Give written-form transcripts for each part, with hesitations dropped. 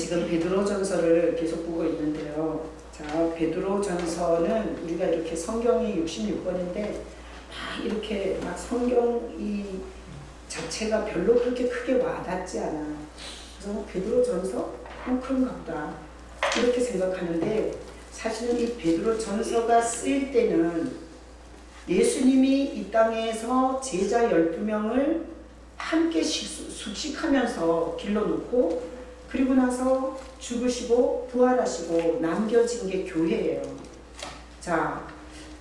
지금 베드로전서를 계속 보고 있는데요. 자, 베드로전서는 우리가 이렇게 성경이 66권인데 막 이렇게 막 성경이 자체가 별로 그렇게 크게 와닿지 않아. 그래서 베드로전서? 그런가 보다. 이렇게 생각하는데 사실은 이 베드로전서가 쓰일 때는 예수님이 이 땅에서 제자 12명을 함께 숙식하면서 길러놓고 그리고 나서 죽으시고 부활하시고 남겨진 게 교회예요. 자,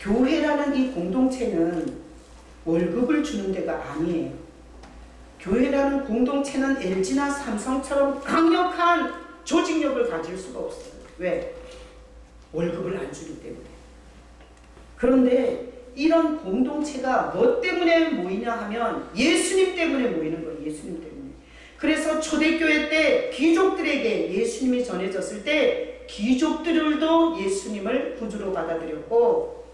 교회라는 이 공동체는 월급을 주는 데가 아니에요. 교회라는 공동체는 LG나 삼성처럼 강력한 조직력을 가질 수가 없어요. 왜? 월급을 안 주기 때문에. 그런데 이런 공동체가 뭐 때문에 모이냐 하면 예수님 때문에 모이는 거예요. 예수님 때문에. 그래서 초대교회 때 귀족들에게 예수님이 전해졌을 때 귀족들도 예수님을 구주로 받아들였고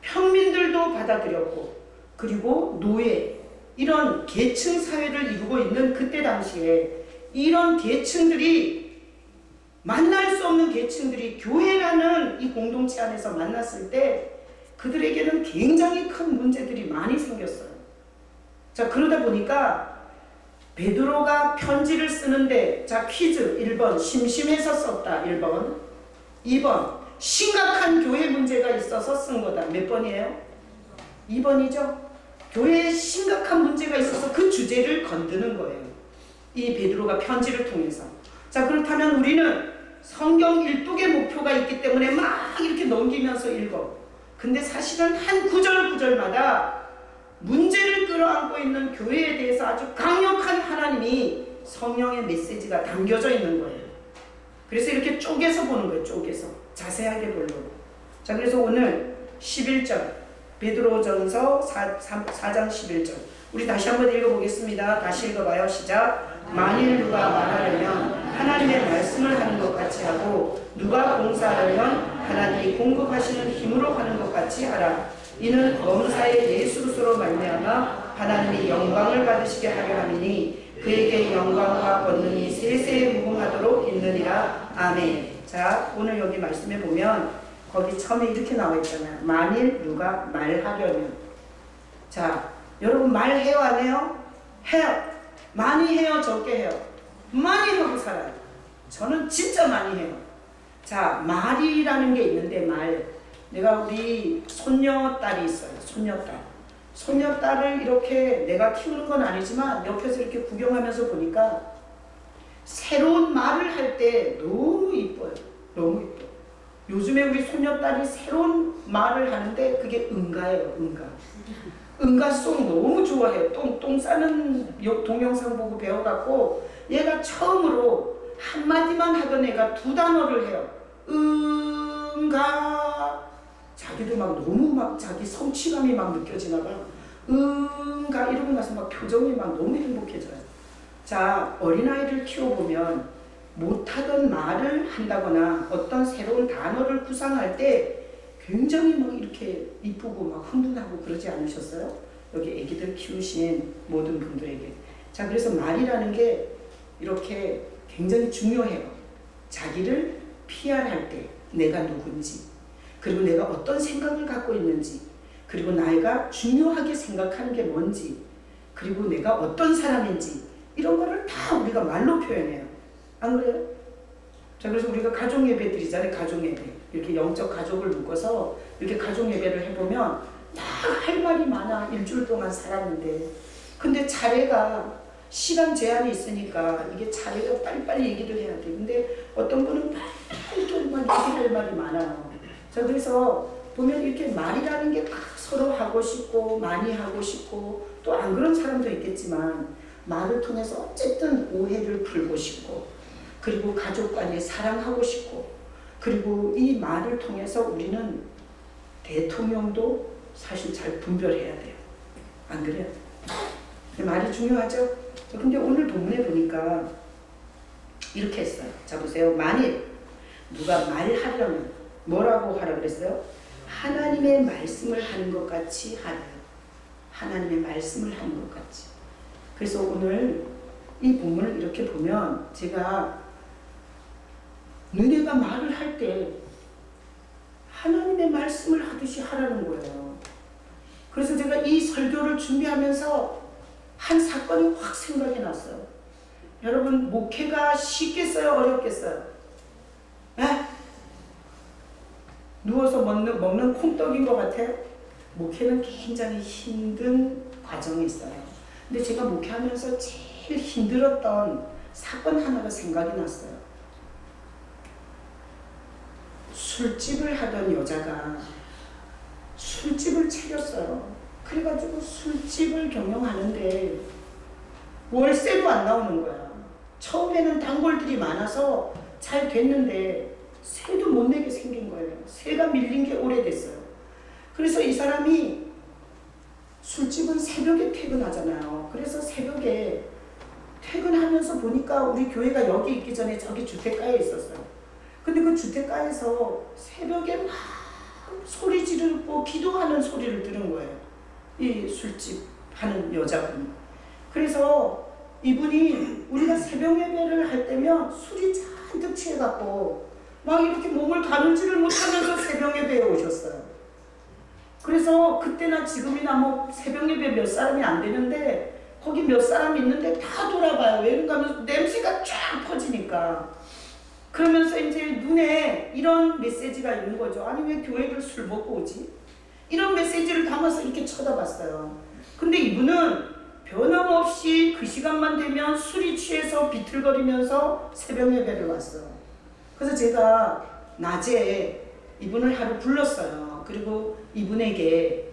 평민들도 받아들였고 그리고 노예 이런 계층 사회를 이루고 있는 그때 당시에 이런 계층들이 만날 수 없는 계층들이 교회라는 이 공동체 안에서 만났을 때 그들에게는 굉장히 큰 문제들이 많이 생겼어요. 자, 그러다 보니까 베드로가 편지를 쓰는데 자, 퀴즈 1번 심심해서 썼다 1번 2번 심각한 교회 문제가 있어서 쓴 거다. 몇 번이에요? 2번이죠. 교회에 심각한 문제가 있어서 그 주제를 건드는 거예요. 이 베드로가 편지를 통해서. 자, 그렇다면 우리는 성경 일독의 목표가 있기 때문에 막 이렇게 넘기면서 읽어. 근데 사실은 한 구절마다 문제를 끌어안고 있는 교회에 대해서 아주 강력한 하나님이 성령의 메시지가 담겨져 있는 거예요. 그래서 이렇게 쪼개서 보는 거예요. 쪼개서 자세하게 보려고. 자, 그래서 오늘 11절 베드로전서 4장 11절 우리 다시 한번 읽어보겠습니다. 다시 읽어봐요. 시작. 만일 누가 말하려면 하나님의 말씀을 하는 것 같이 하고 누가 봉사하려면 하나님이 공급하시는 힘으로 하는 것 같이 하라. 이는 범사의 예수 그리스도로 말미암아 하나님이 영광을 받으시게 하려 함이니 그에게 영광과 권능이 세세에 무궁하도록 있느니라. 아멘. 자, 오늘 여기 말씀에 보면 거기 처음에 이렇게 나와 있잖아요. 만일 누가 말하려면. 자, 여러분 말해요 안 해요? 해요. 많이 해요 적게 해요? 많이 하고 살아요. 저는 진짜 많이 해요. 자, 말이라는 게 있는데 말. 내가 우리 손녀딸이 있어요. 손녀딸을 이렇게 내가 키우는 건 아니지만 옆에서 이렇게 구경하면서 보니까 새로운 말을 할 때 너무 이뻐요. 너무 이뻐. 요즘에 우리 손녀딸이 새로운 말을 하는데 그게 응가예요. 응가송 너무 좋아해요. 똥 싸는 동영상 보고 배워갖고 얘가 처음으로 한마디만 하던 애가 2단어를 해요. 응가. 자기도 막 너무 막 자기 성취감이 막 느껴지나 봐. 응가 이러고 나서 막 표정이 막 너무 행복해져요. 자, 어린아이를 키워보면 못하던 말을 한다거나 어떤 새로운 단어를 구상할 때 굉장히 막 이렇게 이쁘고 막 흥분하고 그러지 않으셨어요? 여기 애기들 키우신 모든 분들에게. 자, 그래서 말이라는 게 이렇게 굉장히 중요해요. 자기를 PR할 때 내가 누군지 그리고 내가 어떤 생각을 갖고 있는지 그리고 나이가 중요하게 생각하는 게 뭔지 그리고 내가 어떤 사람인지 이런 거를 다 우리가 말로 표현해요. 안 그래요? 자, 그래서 우리가 가족 예배 드리잖아요. 가족 예배. 이렇게 영적 가족을 묶어서 이렇게 가족 예배를 해보면 다 할 말이 많아. 일주일 동안 살았는데. 근데 차례가 시간 제한이 있으니까 이게 차례가 빨리빨리 얘기를 해야 돼. 근데 어떤 분은 빨리 정말 얘기할 말이 많아요. 자, 그래서 보면 이렇게 말이라는 게 막 서로 하고 싶고 많이 하고 싶고 또 안 그런 사람도 있겠지만 말을 통해서 어쨌든 오해를 풀고 싶고 그리고 가족 간에 사랑하고 싶고 그리고 이 말을 통해서 우리는 대통령도 사실 잘 분별해야 돼요. 안 그래요? 말이 중요하죠? 근데 오늘 본문에 보니까 이렇게 했어요. 자, 보세요. 만일 누가 말하려면 뭐라고 하라 그랬어요? 하나님의 말씀을 하는 것 같이 하래요. 하나님의 말씀을 하는 것 같이. 그래서 오늘 이 본문을 이렇게 보면 제가 너네가 말을 할 때 하나님의 말씀을 하듯이 하라는 거예요. 그래서 제가 이 설교를 준비하면서 한 사건이 확 생각이 났어요. 여러분, 목회가 쉽겠어요? 어렵겠어요? 에? 누워서 먹는 콩떡인 것 같아요? 목회는 굉장히 힘든 과정이 있어요. 근데 제가 목회하면서 제일 힘들었던 사건 하나가 생각이 났어요. 술집을 하던 여자가 술집을 차렸어요. 그래가지고 술집을 경영하는데 월세도 안 나오는 거야. 처음에는 단골들이 많아서 잘 됐는데 세도 못 내게 생긴 거예요. 세가 밀린 게 오래됐어요. 그래서 이 사람이 술집은 새벽에 퇴근하잖아요. 그래서 새벽에 퇴근하면서 보니까 우리 교회가 여기 있기 전에 저기 주택가에 있었어요. 근데 그 주택가에서 새벽에 막 소리 지르고 기도하는 소리를 들은 거예요. 이 술집 하는 여자분이. 그래서 이분이 우리가 새벽 예배를 할 때면 술이 잔뜩 취해갖고 막 이렇게 몸을 가누지를 못하면서 새벽 예배에 오셨어요. 그래서 그때나 지금이나 뭐 새벽 예배 몇 사람이 안 되는데 거기 몇 사람 있는데 다 돌아봐요. 왜 그런가 하면 냄새가 쫙 퍼지니까. 그러면서 이제 눈에 이런 메시지가 있는 거죠. 아니 왜 교회를 술 먹고 오지? 이런 메시지를 담아서 이렇게 쳐다봤어요. 근데 이분은 변함없이 그 시간만 되면 술이 취해서 비틀거리면서 새벽 예배를 왔어요. 그래서 제가 낮에 이분을 하루 불렀어요. 그리고 이분에게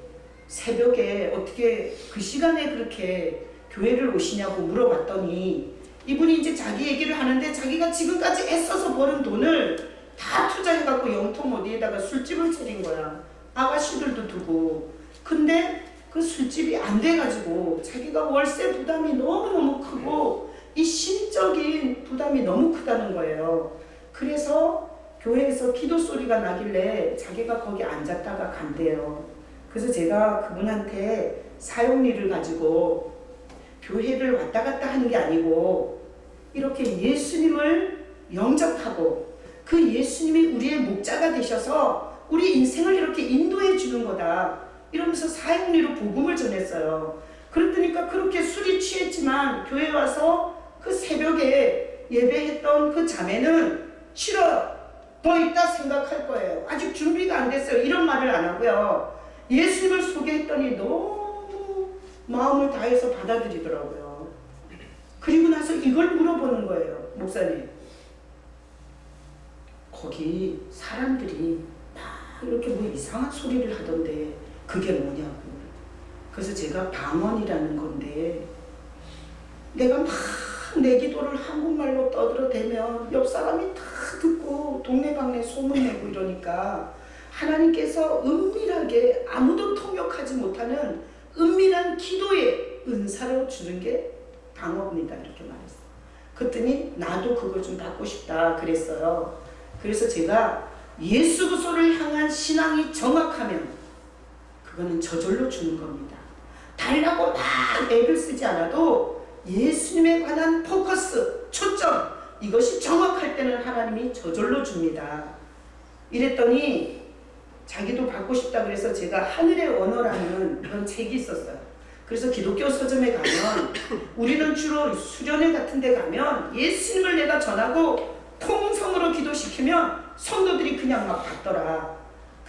새벽에 어떻게 그 시간에 그렇게 교회를 오시냐고 물어봤더니 이분이 이제 자기 얘기를 하는데 자기가 지금까지 애써서 버는 돈을 다 투자해갖고 영통 어디에다가 술집을 차린 거야. 아가씨들도 두고. 근데 그 술집이 안 돼가지고 자기가 월세 부담이 너무너무 크고 이 심적인 부담이 너무 크다는 거예요. 그래서 교회에서 기도 소리가 나길래 자기가 거기 앉았다가 간대요. 그래서 제가 그분한테 사용리를 가지고 교회를 왔다 갔다 하는 게 아니고 이렇게 예수님을 영접하고 그 예수님이 우리의 목자가 되셔서 우리 인생을 이렇게 인도해 주는 거다. 이러면서 사용리로 복음을 전했어요. 그랬더니까 그렇게 술이 취했지만 교회 와서 그 새벽에 예배했던 그 자매는 싫어요. 더 있다 생각할 거예요. 아직 준비가 안 됐어요. 이런 말을 안 하고요. 예수님을 소개했더니 너무 마음을 다해서 받아들이더라고요. 그리고 나서 이걸 물어보는 거예요. 목사님, 거기 사람들이 막 이렇게 뭐 이상한 소리를 하던데 그게 뭐냐고. 그래서 제가 방언이라는 건데 내가 막 내 기도를 한국말로 떠들어대면 옆 사람이 다 듣고 동네방네 소문내고 이러니까 하나님께서 은밀하게 아무도 통역하지 못하는 은밀한 기도의 은사로 주는 게 방언이다 이렇게 말했어요. 그랬더니 나도 그걸 좀 받고 싶다 그랬어요. 그래서 제가 예수 그리스도를 향한 신앙이 정확하면 그거는 저절로 주는 겁니다. 달라고 막 애를 쓰지 않아도 예수님에 관한 포커스, 초점 이것이 정확할 때는 하나님이 저절로 줍니다. 이랬더니 자기도 받고 싶다 그래서 제가 하늘의 언어라는 그런 책이 있었어요. 그래서 기독교 서점에 가면 우리는 주로 수련회 같은 데 가면 예수님을 내가 전하고 통성으로 기도시키면 성도들이 그냥 막 받더라.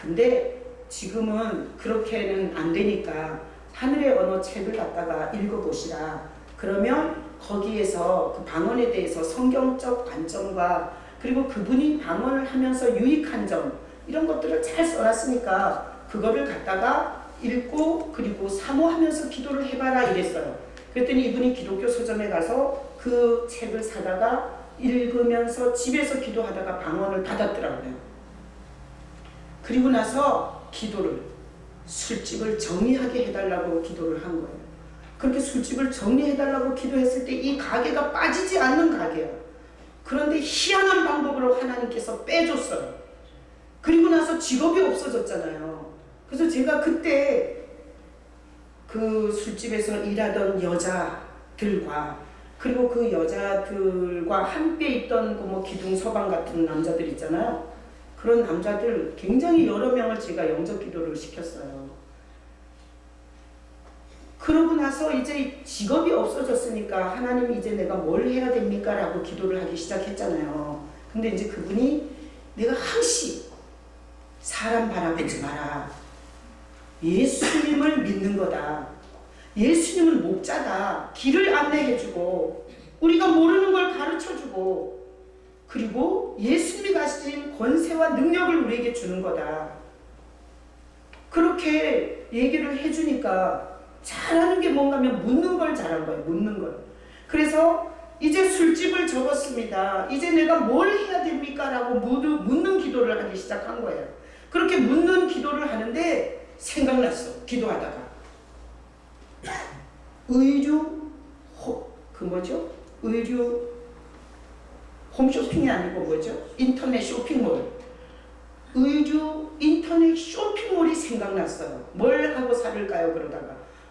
근데 지금은 그렇게는 안 되니까 하늘의 언어 책을 갖다가 읽어보시라. 그러면 거기에서 그 방언에 대해서 성경적 관점과 그리고 그분이 방언을 하면서 유익한 점 이런 것들을 잘 써놨으니까 그거를 갖다가 읽고 그리고 사모하면서 기도를 해봐라 이랬어요. 그랬더니 이분이 기독교 서점에 가서 그 책을 사다가 읽으면서 집에서 기도하다가 방언을 받았더라고요. 그리고 나서 기도를 술집을 정리하게 해달라고 기도를 한 거예요. 그렇게 술집을 정리해달라고 기도했을 때 이 가게가 빠지지 않는 가게야. 그런데 희한한 방법으로 하나님께서 빼줬어요. 그리고 나서 직업이 없어졌잖아요. 그래서 제가 그때 그 술집에서 일하던 여자들과 그리고 그 여자들과 함께 있던 그 뭐 기둥 서방 같은 남자들 있잖아요. 그런 남자들 굉장히 여러 명을 제가 영접 기도를 시켰어요. 그러고 나서 이제 직업이 없어졌으니까 하나님 이제 내가 뭘 해야 됩니까? 라고 기도를 하기 시작했잖아요. 근데 이제 그분이 내가 항시 사람 바라보지 마라. 예수님을 믿는 거다. 예수님은 목자다. 길을 안내해주고 우리가 모르는 걸 가르쳐주고 그리고 예수님이 가진 권세와 능력을 우리에게 주는 거다. 그렇게 얘기를 해주니까 잘하는 게 뭔가 하면 묻는 걸 잘한 거예요. 묻는 걸. 그래서 이제 술집을 접었습니다. 이제 내가 뭘 해야 됩니까? 라고 묻는 기도를 하기 시작한 거예요. 그렇게 묻는 기도를 하는데 생각났어. 기도하다가. 의류 홈쇼핑이 아니고 뭐죠? 인터넷 쇼핑몰. 의류 인터넷 쇼핑몰이 생각났어요. 뭘 하고 살을까요?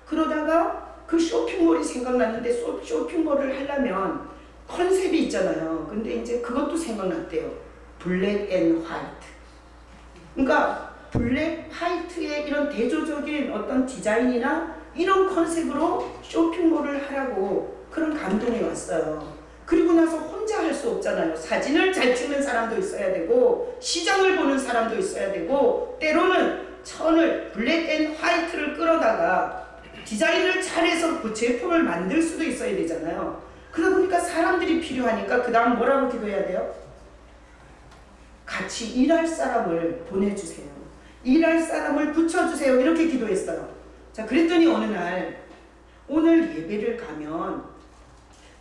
그러다가 그 쇼핑몰이 생각났는데 쇼핑몰을 하려면 컨셉이 있잖아요. 근데 이제 그것도 생각났대요. 블랙 앤 화이트. 그러니까 블랙 화이트의 이런 대조적인 어떤 디자인이나 이런 컨셉으로 쇼핑몰을 하라고 그런 감동이 왔어요. 그리고 나서 혼자 할 수 없잖아요. 사진을 잘 찍는 사람도 있어야 되고 시장을 보는 사람도 있어야 되고 때로는 천을 블랙 앤 화이트를 끌어다가 디자인을 잘해서 그 제품을 만들 수도 있어야 되잖아요. 그러다 보니까 사람들이 필요하니까 그 다음 뭐라고 기도해야 돼요? 같이 일할 사람을 보내주세요. 일할 사람을 붙여주세요. 이렇게 기도했어요. 자, 그랬더니 어느 날 오늘 예배를 가면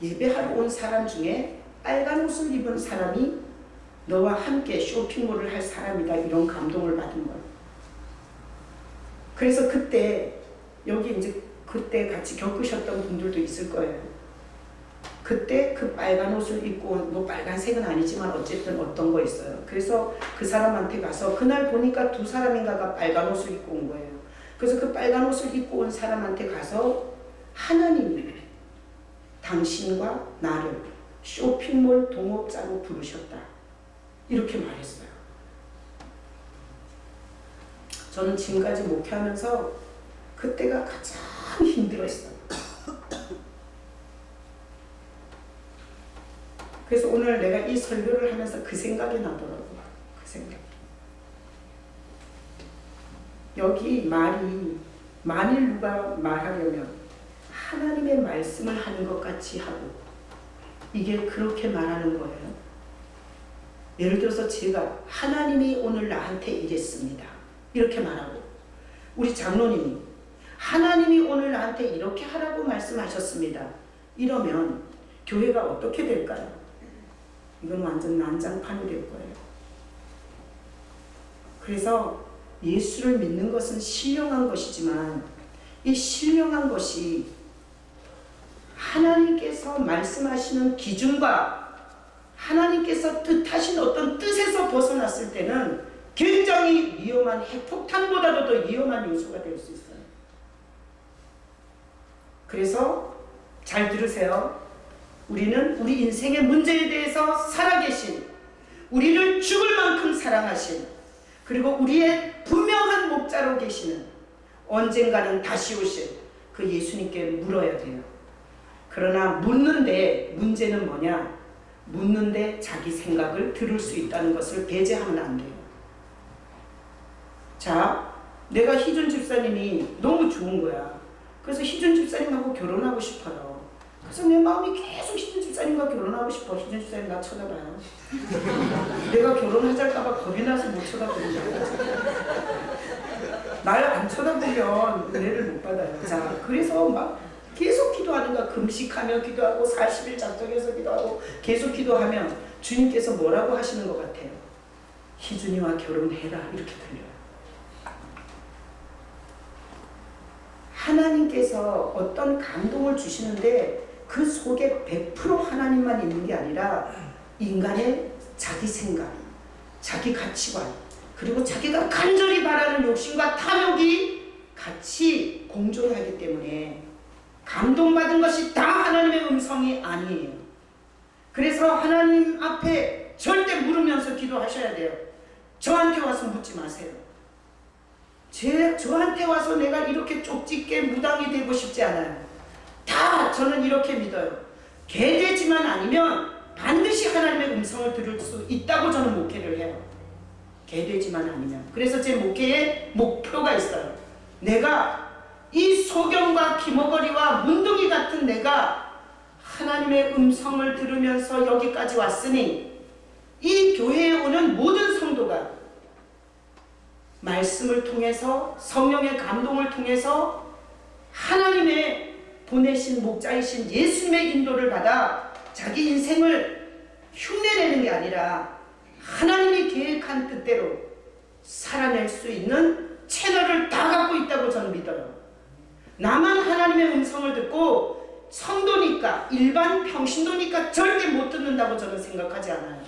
예배하러 온 사람 중에 빨간 옷을 입은 사람이 너와 함께 쇼핑몰을 할 사람이다. 이런 감동을 받은 거예요. 그래서 그때 여기 이제 그때 같이 겪으셨던 분들도 있을 거예요. 그때 그 빨간 옷을 입고 뭐 빨간색은 아니지만 어쨌든 어떤 거 있어요. 그래서 그 사람한테 가서 그날 보니까 두 사람인가가 빨간 옷을 입고 온 거예요. 그래서 그 빨간 옷을 입고 온 사람한테 가서 하나님이 당신과 나를 쇼핑몰 동업자로 부르셨다. 이렇게 말했어요. 저는 지금까지 목회하면서 그때가 가장 힘들었어요. 그래서 오늘 내가 이 설교를 하면서 그 생각이 나더라고요. 그 생각. 여기 말이 만일 누가 말하려면 하나님의 말씀을 하는 것 같이 하고 이게 그렇게 말하는 거예요. 예를 들어서 제가 하나님이 오늘 나한테 이랬습니다. 이렇게 말하고 우리 장로님이 하나님이 오늘 나한테 이렇게 하라고 말씀하셨습니다. 이러면 교회가 어떻게 될까요? 이건 완전 난장판이 될 거예요. 그래서 예수를 믿는 것은 신령한 것이지만 이 신령한 것이 하나님께서 말씀하시는 기준과 하나님께서 뜻하신 어떤 뜻에서 벗어났을 때는 굉장히 위험한 핵폭탄보다도 더 위험한 요소가 될 수 있어요. 그래서 잘 들으세요. 우리는 우리 인생의 문제에 대해서 살아계신, 우리를 죽을 만큼 사랑하신, 그리고 우리의 분명한 목자로 계시는, 언젠가는 다시 오실 그 예수님께 물어야 돼요. 그러나 묻는데 문제는 뭐냐? 묻는데 자기 생각을 들을 수 있다는 것을 배제하면 안 돼요. 자, 내가 희준 집사님이 너무 좋은 거야. 그래서 희준 집사님하고 결혼하고 싶어요. 그래서 내 마음이 계속 희준 집사님과 결혼하고 싶어. 희준 집사님 나 쳐다봐요. 내가 결혼하자할까봐 겁이 나서 못 쳐다보는 거야. 날 안 쳐다보면 은혜를 못 받아요. 자, 그래서 막 계속 기도하는 거야. 금식하며 기도하고 40일 작정해서 기도하고 계속 기도하면 주님께서 뭐라고 하시는 것 같아요? 희준이와 결혼해라. 이렇게 들려요. 하나님께서 어떤 감동을 주시는데 그 속에 100% 하나님만 있는 게 아니라 인간의 자기 생각, 자기 가치관, 그리고 자기가 간절히 바라는 욕심과 탐욕이 같이 공존하기 때문에 감동받은 것이 다 하나님의 음성이 아니에요. 그래서 하나님 앞에 절대 물으면서 기도하셔야 돼요. 저한테 와서 묻지 마세요. 저한테 와서 내가 이렇게 쪽집게 무당이 되고 싶지 않아요. 다 저는 이렇게 믿어요. 개되지만 아니면 반드시 하나님의 음성을 들을 수 있다고 저는 목회를 해요. 개되지만 아니면. 그래서 제 목회에 목표가 있어요. 내가 이 소경과 기머거리와 문둥이 같은 내가 하나님의 음성을 들으면서 여기까지 왔으니 이 교회에 오는 모든 성도가 말씀을 통해서 성령의 감동을 통해서 하나님의 보내신 목자이신 예수님의 인도를 받아 자기 인생을 흉내내는 게 아니라 하나님이 계획한 뜻대로 살아낼 수 있는 채널을 다 갖고 있다고 저는 믿어요. 나만 하나님의 음성을 듣고 성도니까 일반 평신도니까 절대 못 듣는다고 저는 생각하지 않아요.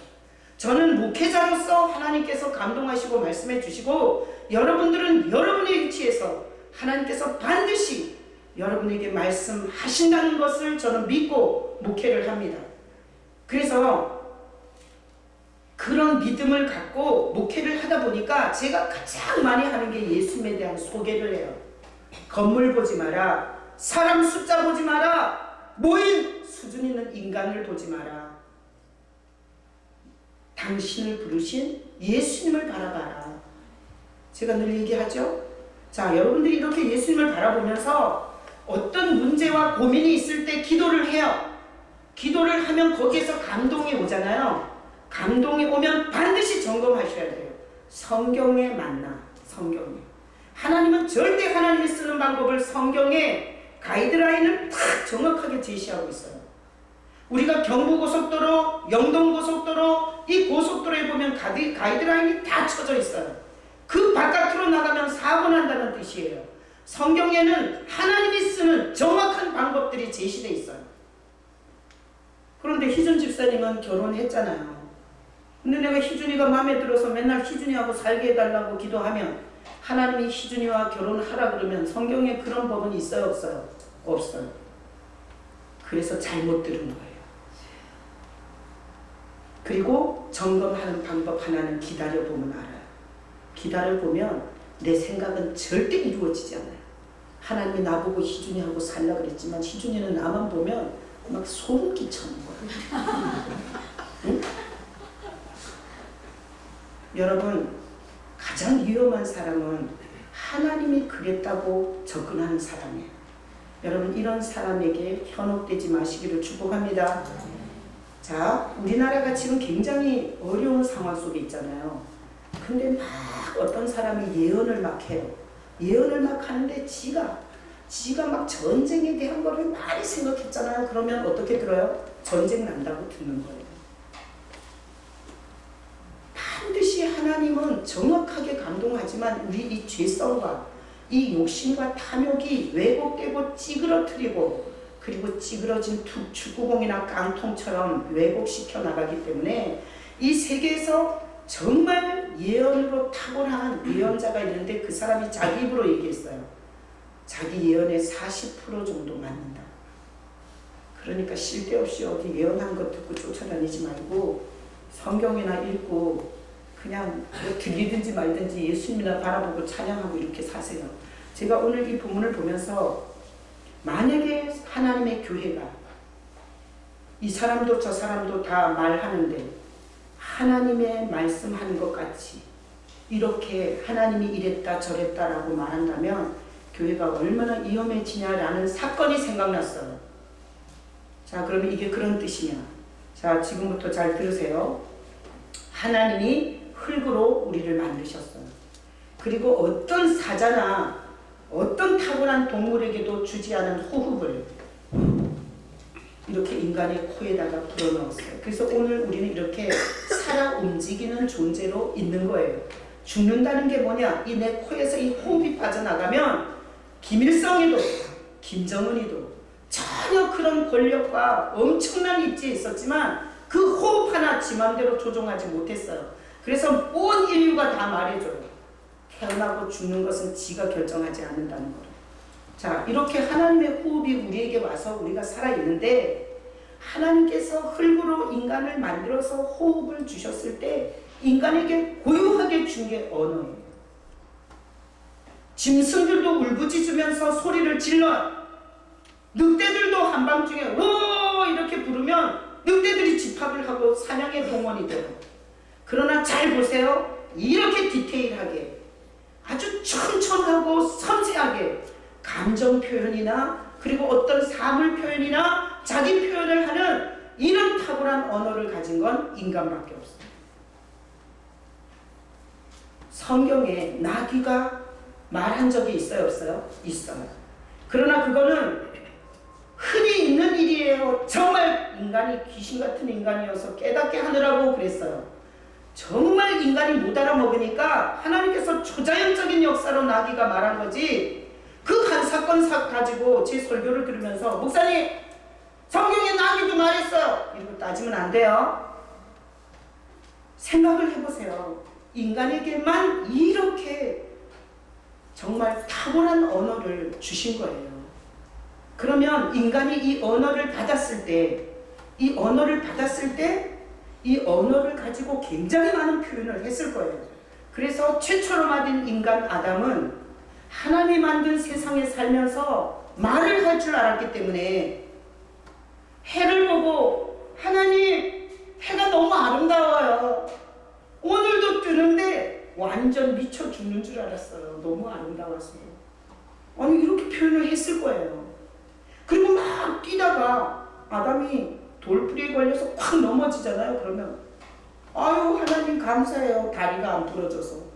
저는 목회자로서 하나님께서 감동하시고 말씀해 주시고 여러분들은 여러분의 위치에서 하나님께서 반드시 여러분에게 말씀하신다는 것을 저는 믿고 목회를 합니다. 그래서 그런 믿음을 갖고 목회를 하다 보니까 제가 가장 많이 하는 게 예수님에 대한 소개를 해요. 건물 보지 마라. 사람 숫자 보지 마라. 모인 수준 있는 인간을 보지 마라. 당신을 부르신 예수님을 바라봐라. 제가 늘 얘기하죠. 자, 여러분들이 이렇게 예수님을 바라보면서 어떤 문제와 고민이 있을 때 기도를 해요. 기도를 하면 거기에서 감동이 오잖아요. 감동이 오면 반드시 점검하셔야 돼요. 성경에 맞나? 성경에. 하나님은 절대 하나님이 쓰는 방법을 성경에 가이드라인을 딱 정확하게 제시하고 있어요. 우리가 경부고속도로, 영동고속도로, 이 고속도로에 보면 가이드라인이 다 쳐져 있어요. 그 바깥으로 나가면 사고 난다는 뜻이에요. 성경에는 하나님이 쓰는 정확한 방법들이 제시되어 있어요. 그런데 희준 집사님은 결혼했잖아요. 근데 내가 희준이가 마음에 들어서 맨날 희준이하고 살게 해달라고 기도하면 하나님이 희준이와 결혼하라 그러면 성경에 그런 법은 있어요? 없어요? 없어요. 그래서 잘못 들은 거예요. 그리고 점검하는 방법 하나는 기다려보면 알아요. 기다려보면 내 생각은 절대 이루어지지 않아요. 하나님이 나보고 희준이하고 살라 그랬지만 희준이는 나만 보면 막 소름 끼쳐는 거예요. 응? 여러분, 가장 위험한 사람은 하나님이 그랬다고 접근하는 사람이에요. 여러분, 이런 사람에게 현혹되지 마시기를 축복합니다. 자, 우리나라가 지금 굉장히 어려운 상황 속에 있잖아요. 근데 막 어떤 사람이 예언을 막 해요. 예언을 막 하는데 지가 막 전쟁에 대한 거를 많이 생각했잖아요. 그러면 어떻게 들어요? 전쟁 난다고 듣는 거예요. 반드시 하나님은 정확하게 감동하지만 우리 이 죄성과 이 욕심과 탐욕이 왜곡되고 찌그러뜨리고 그리고 찌그러진 축구공이나 깡통처럼 왜곡시켜 나가기 때문에 이 세계에서 정말 예언으로 탁월한 예언자가 있는데 그 사람이 자기 입으로 얘기했어요. 자기 예언의 40% 정도 맞는다. 그러니까 쓸데없이 어디 예언한 것 듣고 쫓아다니지 말고 성경이나 읽고 그냥 뭐 들리든지 말든지 예수님이나 바라보고 찬양하고 이렇게 사세요. 제가 오늘 이 본문을 보면서 만약에 하나님의 교회가 이 사람도 저 사람도 다 말하는데 하나님의 말씀하는 것 같이 이렇게 하나님이 이랬다 저랬다라고 말한다면 교회가 얼마나 위험해지냐라는 사건이 생각났어요. 자, 그러면 이게 그런 뜻이냐? 자, 지금부터 잘 들으세요. 하나님이 흙으로 우리를 만드셨어요. 그리고 어떤 사자나 어떤 탁월한 동물에게도 주지 않은 호흡을 이렇게 인간의 코에다가 불어넣었어요. 그래서 오늘 우리는 이렇게 살아 움직이는 존재로 있는 거예요. 죽는다는 게 뭐냐? 이 내 코에서 이 호흡이 빠져나가면 김일성이도 김정은이도 전혀 그런 권력과 엄청난 입지에 있었지만 그 호흡 하나 지 맘대로 조종하지 못했어요. 그래서 온 인류가 다 말해줘요. 태어나고 죽는 것은 지가 결정하지 않는다는 거예요. 자, 이렇게 하나님의 호흡이 우리에게 와서 우리가 살아있는데 하나님께서 흙으로 인간을 만들어서 호흡을 주셨을 때 인간에게 고유하게 준 게 언어예요. 짐승들도 울부짖으면서 소리를 질러, 늑대들도 한밤중에 오 이렇게 부르면 늑대들이 집합을 하고 사냥의 동원이 돼요. 그러나 잘 보세요. 이렇게 디테일하게 아주 천천하고 섬세하게 감정 표현이나 그리고 어떤 사물 표현이나 자기 표현을 하는 이런 탁월한 언어를 가진 건 인간밖에 없어요. 성경에 나귀가 말한 적이 있어요, 없어요? 있어요. 그러나 그거는 흔히 있는 일이에요. 정말 인간이 귀신 같은 인간이어서 깨닫게 하느라고 그랬어요. 정말 인간이 못 알아먹으니까 하나님께서 초자연적인 역사로 나귀가 말한 거지. 그 한 사건 가지고 제 설교를 들으면서 목사님 성경에 나귀도 말했어요 이러고 따지면 안 돼요. 생각을 해보세요. 인간에게만 이렇게 정말 탁월한 언어를 주신 거예요. 그러면 인간이 이 언어를 받았을 때 이 언어를 가지고 굉장히 많은 표현을 했을 거예요. 그래서 최초로 만든 인간 아담은 하나님이 만든 세상에 살면서 말을 할 줄 알았기 때문에 해를 보고 하나님 해가 너무 아름다워요. 오늘도 뜨는데 완전 미쳐 죽는 줄 알았어요. 너무 아름다워서. 아니 이렇게 표현을 했을 거예요. 그리고 막 뛰다가 아담이 돌뿌리에 걸려서 확 넘어지잖아요. 그러면 아유 하나님 감사해요. 다리가 안 부러져서.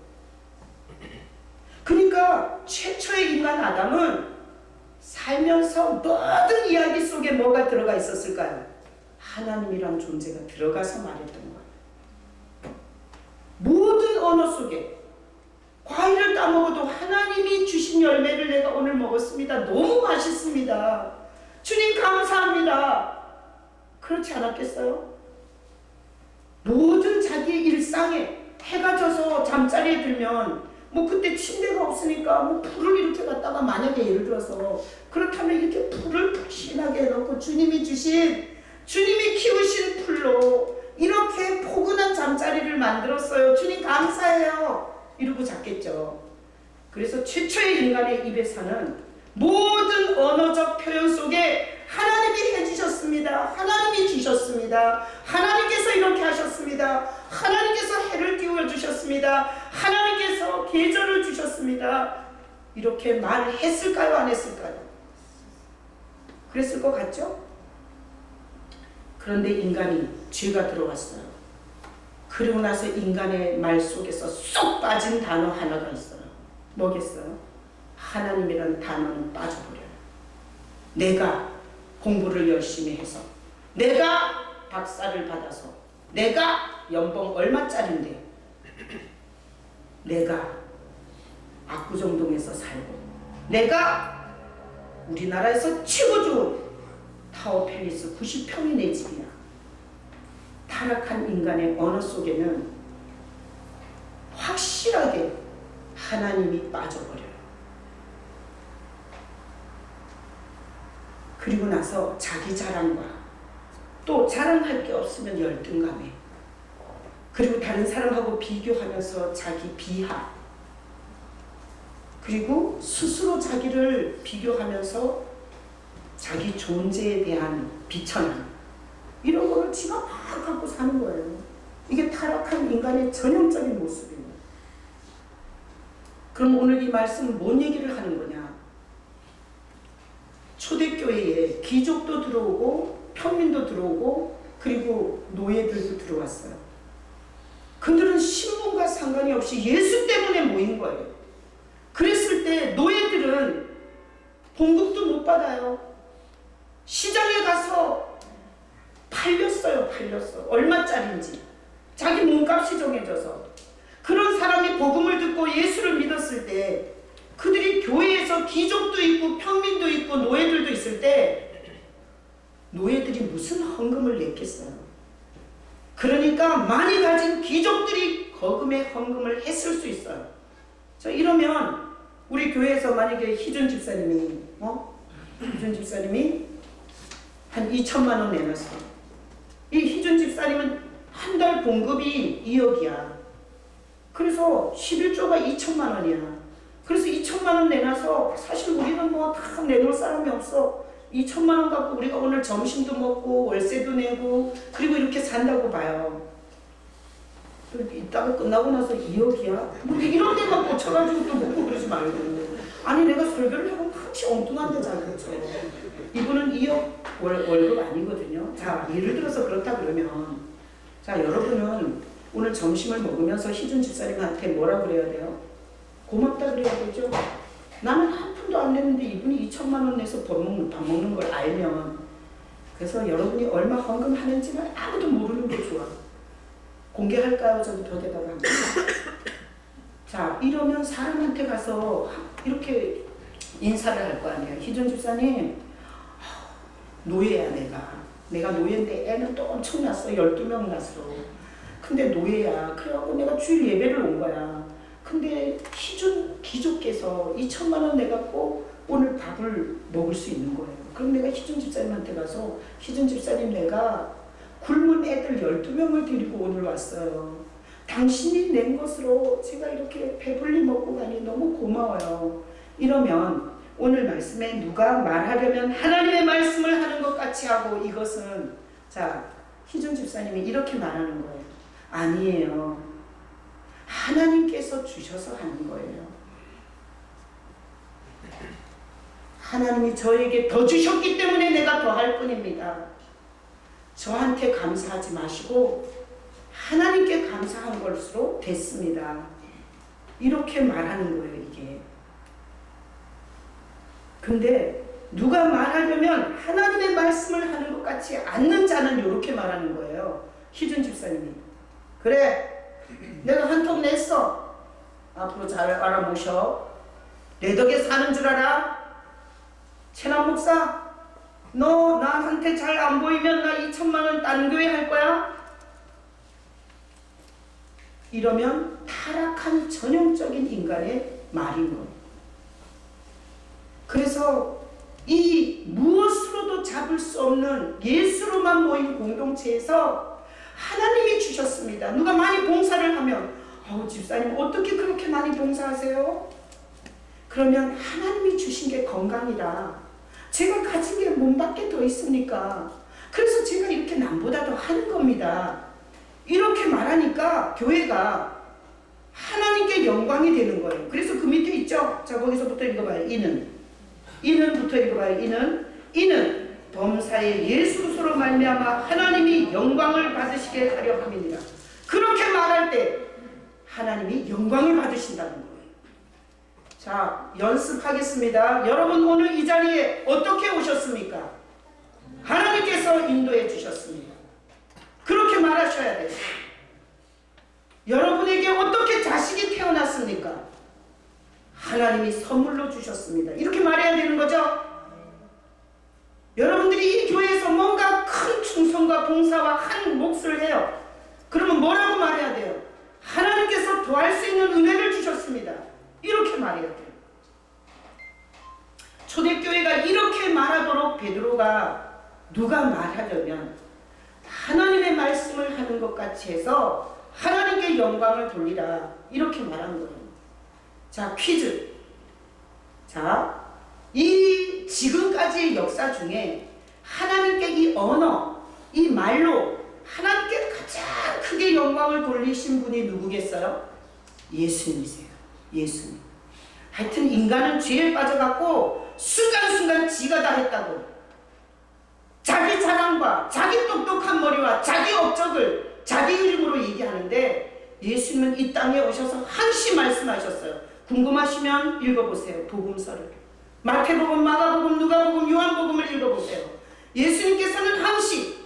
그러니까 최초의 인간 아담은 살면서 모든 이야기 속에 뭐가 들어가 있었을까요? 하나님이란 존재가 들어가서 말했던 거예요. 모든 언어 속에 과일을 따먹어도 하나님이 주신 열매를 내가 오늘 먹었습니다. 너무 맛있습니다. 주님 감사합니다. 그렇지 않았겠어요? 모든 자기의 일상에 해가 져서 잠자리에 들면 뭐 그때 침대가 없으니까 뭐 불을 이렇게 갖다가 만약에 예를 들어서 그렇다면 이렇게 불을 푹신하게 해놓고 주님이 키우신 풀로 이렇게 포근한 잠자리를 만들었어요. 주님 감사해요. 이러고 잤겠죠. 그래서 최초의 인간의 입에 사는 모든 언어적 표현 속에 하나님이 해주셨습니다. 하나님이 주셨습니다. 하나님께서 이렇게 하셨습니다. 하나님께서 해를 띄워주셨습니다. 하나님께서 계절을 주셨습니다. 이렇게 말했을까요? 안 했을까요? 그랬을 것 같죠? 그런데 인간이 죄가 들어왔어요. 그리고 나서 인간의 말 속에서 쏙 빠진 단어 하나가 있어요. 뭐겠어요? 하나님이라는 단어는 빠져버려요. 내가 공부를 열심히 해서, 내가 박사를 받아서, 내가 연봉 얼마짜린데, 내가 압구정동에서 살고, 내가 우리나라에서 최고 좋은 타워 팰리스 90평이 내 집이야. 타락한 인간의 언어 속에는 확실하게 하나님이 빠져버려요. 그리고 나서 자기 자랑과 또 자랑할 게 없으면 열등감에, 그리고 다른 사람하고 비교하면서 자기 비하, 그리고 스스로 자기를 비교하면서 자기 존재에 대한 비천함, 이런 거를 지가 막 갖고 사는 거예요. 이게 타락한 인간의 전형적인 모습이에요. 그럼 오늘 이 말씀은 뭔 얘기를 하는 거냐? 초대교회에 귀족도 들어오고 평민도 들어오고 그리고 노예들도 들어왔어요. 그들은 신분과 상관이 없이 예수 때문에 모인 거예요. 그랬을 때 노예들은 봉급도 못 받아요. 시장에 가서 팔렸어요. 얼마짜린지. 자기 몸값이 정해져서. 그런 사람이 복음을 듣고 예수를 믿었을 때 그들이 교회에서 귀족도 있고 평민도 있고 노예들도 있을 때 노예들이 무슨 헌금을 냈겠어요. 그러니까 많이 가진 귀족들이 거금에 헌금을 했을 수 있어요. 자, 이러면 우리 교회에서 만약에 희준 집사님이 한 2천만 원 내놨어. 이 희준 집사님은 한 달 봉급이 2억이야. 그래서 11조가 2천만 원이야. 그래서 2천만 원 내놔서 사실 우리는 뭐 다 내놓을 사람이 없어. 2천만 원 갖고 우리가 오늘 점심도 먹고 월세도 내고 그리고 이렇게 산다고 봐요. 이따가 끝나고 나서 2억이야? 뭐 이런 데만 꽂혀가지고 또 먹고 그러지 말고. 아니 내가 설교를 하고 같이 엉뚱한 데잖아. 그렇죠? 이분은 2억 월급 아니거든요. 자, 예를 들어서 그렇다 그러면 자, 여러분은 오늘 점심을 먹으면서 희준 집사님한테 뭐라 그래야 돼요? 고맙다 그래야 되죠? 나는 한 푼도 안 냈는데 이분이 2천만 원 내서 밥 먹는 걸 알면, 그래서 여러분이 얼마 헌금하는지는 아무도 모르는 게 좋아. 공개할까요? 저기 벽에다가 한번. 자, 이러면 사람한테 가서 이렇게 인사를 할 거 아니에요. 희준 집사님, 노예야 내가 노예인데 애는 또 엄청 났어. 12명 났어. 근데 노예야. 그래갖고 내가 주일 예배를 온 거야. 근데 희준 기족께서 2천만 원 내갖고 오늘 밥을 먹을 수 있는 거예요. 그럼 내가 희준 집사님한테 가서 희준 집사님 내가 굶은 애들 12명을 데리고 오늘 왔어요. 당신이 낸 것으로 제가 이렇게 배불리 먹고 가니 너무 고마워요. 이러면 오늘 말씀에 누가 말하려면 하나님의 말씀을 하는 것 같이 하고, 이것은 자, 희준 집사님이 이렇게 말하는 거예요. 아니에요. 하나님께서 주셔서 하는 거예요. 하나님이 저에게 더 주셨기 때문에 내가 더 할 뿐입니다. 저한테 감사하지 마시고 하나님께 감사한 것으로 됐습니다. 이렇게 말하는 거예요, 이게. 근데 누가 말하려면 하나님의 말씀을 하는 것 같이 않는 자는 이렇게 말하는 거예요. 희준 집사님이. 그래, 내가 한 통 냈어. 앞으로 잘 알아보셔. 내 덕에 사는 줄 알아? 최남 목사, 너 나한테 잘 안 보이면 나 2천만 원 딴 교회 할 거야? 이러면 타락한 전형적인 인간의 말인 거예요. 그래서 이 무엇으로도 잡을 수 없는 예수로만 모인 공동체에서 하나님이 주셨습니다. 누가 많이 봉사를 하면 집사님 어떻게 그렇게 많이 봉사하세요? 그러면 하나님이 주신 게 건강이라 제가 가진 게 몸밖에 더 있습니까? 그래서 제가 이렇게 남보다 더 하는 겁니다. 이렇게 말하니까 교회가 하나님께 영광이 되는 거예요. 그래서 그 밑에 있죠? 자, 거기서부터 읽어봐요. 이는부터 읽어봐요. 이는 범사의 예수 그리스도로 말미암아 하나님이 영광을 받으시게 하려 함이니라. 그렇게 말할 때 하나님이 영광을 받으신다는 거예요. 자, 연습하겠습니다. 여러분 오늘 이 자리에 어떻게 오셨습니까? 하나님께서 인도해 주셨습니다. 그렇게 말하셔야 돼요. 여러분에게 어떻게 자식이 태어났습니까? 하나님이 선물로 주셨습니다. 이렇게 말해야 되는 거죠? 여러분들이 이 교회에서 뭔가 큰 충성과 봉사와 한 몫을 해요. 그러면 뭐라고 말해야 돼요? 하나님께서 더할 수 있는 은혜를 주셨습니다. 이렇게 말해야 돼요. 초대교회가 이렇게 말하도록 베드로가 누가 말하려면 하나님의 말씀을 하는 것 같이 해서 하나님께 영광을 돌리라, 이렇게 말한 거예요. 자, 퀴즈. 자, 이 지금까지의 역사 중에 하나님께 이 언어, 이 말로 하나님께 가장 크게 영광을 돌리신 분이 누구겠어요? 예수님이세요. 예수님. 하여튼 인간은 죄에 빠져갖고 순간순간 지가 다 했다고. 자기 자랑과 자기 똑똑한 머리와 자기 업적을 자기 이름으로 얘기하는데, 예수님은 이 땅에 오셔서 항시 말씀하셨어요. 궁금하시면 읽어보세요. 복음서를. 마태복음, 마가복음, 누가복음, 요한복음을 읽어보세요. 예수님께서는 항시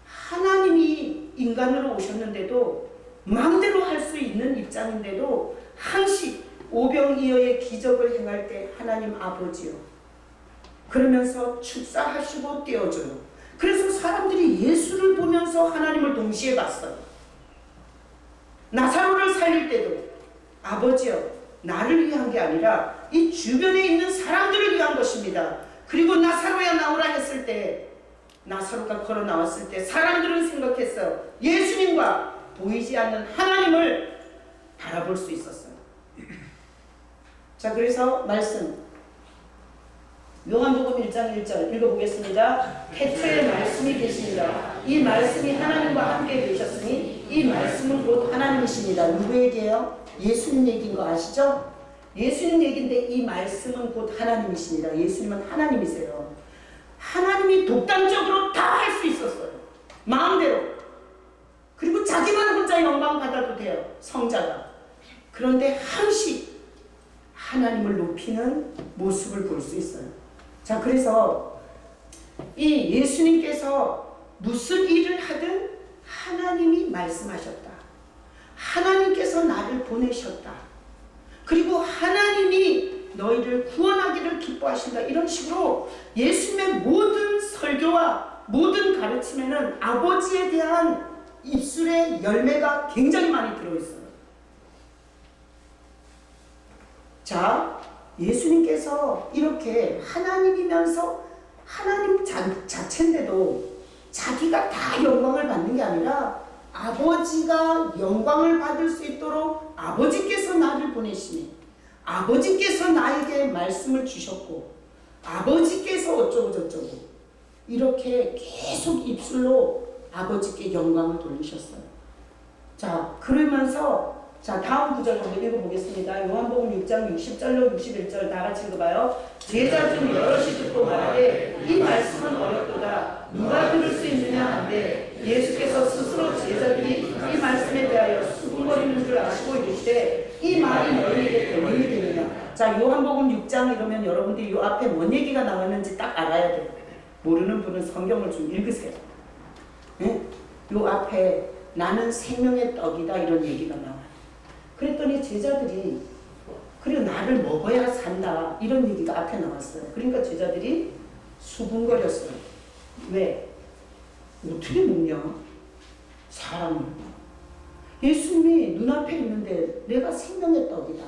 하나님이 인간으로 오셨는데도 마음대로 할 수 있는 입장인데도 항시 오병이어의 기적을 행할 때 하나님 아버지요 그러면서 축사하시고 떼어줘요. 그래서 사람들이 예수를 보면서 하나님을 동시에 봤어요. 나사로를 살릴 때도 아버지요 나를 위한 게 아니라 이 주변에 있는 사람들을 위한 것입니다. 그리고 나사로야 나오라 했을 때, 나사로가 걸어 나왔을 때 사람들은 생각했어요. 예수님과 보이지 않는 하나님을 바라볼 수 있었어요. 자, 그래서 말씀 요한복음 1장 1절 읽어보겠습니다. 태초에 말씀이 계십니다. 이 말씀이 하나님과 함께 계셨으니 이 말씀은 곧 하나님이십니다. 누구 얘기예요? 예수님 얘기인 거 아시죠? 예수님 얘기인데 이 말씀은 곧 하나님이십니다. 예수님은 하나님이세요. 하나님이 독단적으로 다 할 수 있었어요. 마음대로. 그리고 자기만 혼자 영광 받아도 돼요. 성자가. 그런데 항시 하나님을 높이는 모습을 볼 수 있어요. 자, 그래서 이 예수님께서 무슨 일을 하든 하나님이 말씀하셨다. 하나님께서 나를 보내셨다. 그리고 하나님이 너희를 구원하기를 기뻐하신다. 이런 식으로 예수님의 모든 설교와 모든 가르침에는 아버지에 대한 입술의 열매가 굉장히 많이 들어있어요. 자, 예수님께서 이렇게 하나님이면서 하나님 자체인데도 자기가 다 영광을 받는 게 아니라 아버지가 영광을 받을 수 있도록 아버지께서 나를 보내시니 아버지께서 나에게 말씀을 주셨고 아버지께서 어쩌고 저쩌고 이렇게 계속 입술로 아버지께 영광을 돌리셨어요. 자, 그러면서 자, 다음 구절 한번 읽어보겠습니다. 요한복음 6장 60절로 61절 다 같이 읽어봐요. 제자 중 여럿이 듣고 말하되 이 말씀은 어렵도다. 누가 들을 수 있느냐 한데 예수께서 스스로 제자들이 이 말씀에 대하여 수군거리는 줄 아시고 이르시되 이 말이 너희에게 변론이 되느냐. 자, 요한복음 6장 이러면 여러분들이 요 앞에 뭔 얘기가 나왔는지 딱 알아야 돼요. 모르는 분은 성경을 좀 읽으세요. 네? 요 앞에 나는 생명의 떡이다 이런 얘기가 나와요. 그랬더니 제자들이 그리고 나를 먹어야 산다 이런 얘기가 앞에 나왔어요. 그러니까 제자들이 수군거렸어요. 왜? 어떻게 먹냐? 사람을. 예수님이 눈앞에 있는데 내가 생명의 떡이다.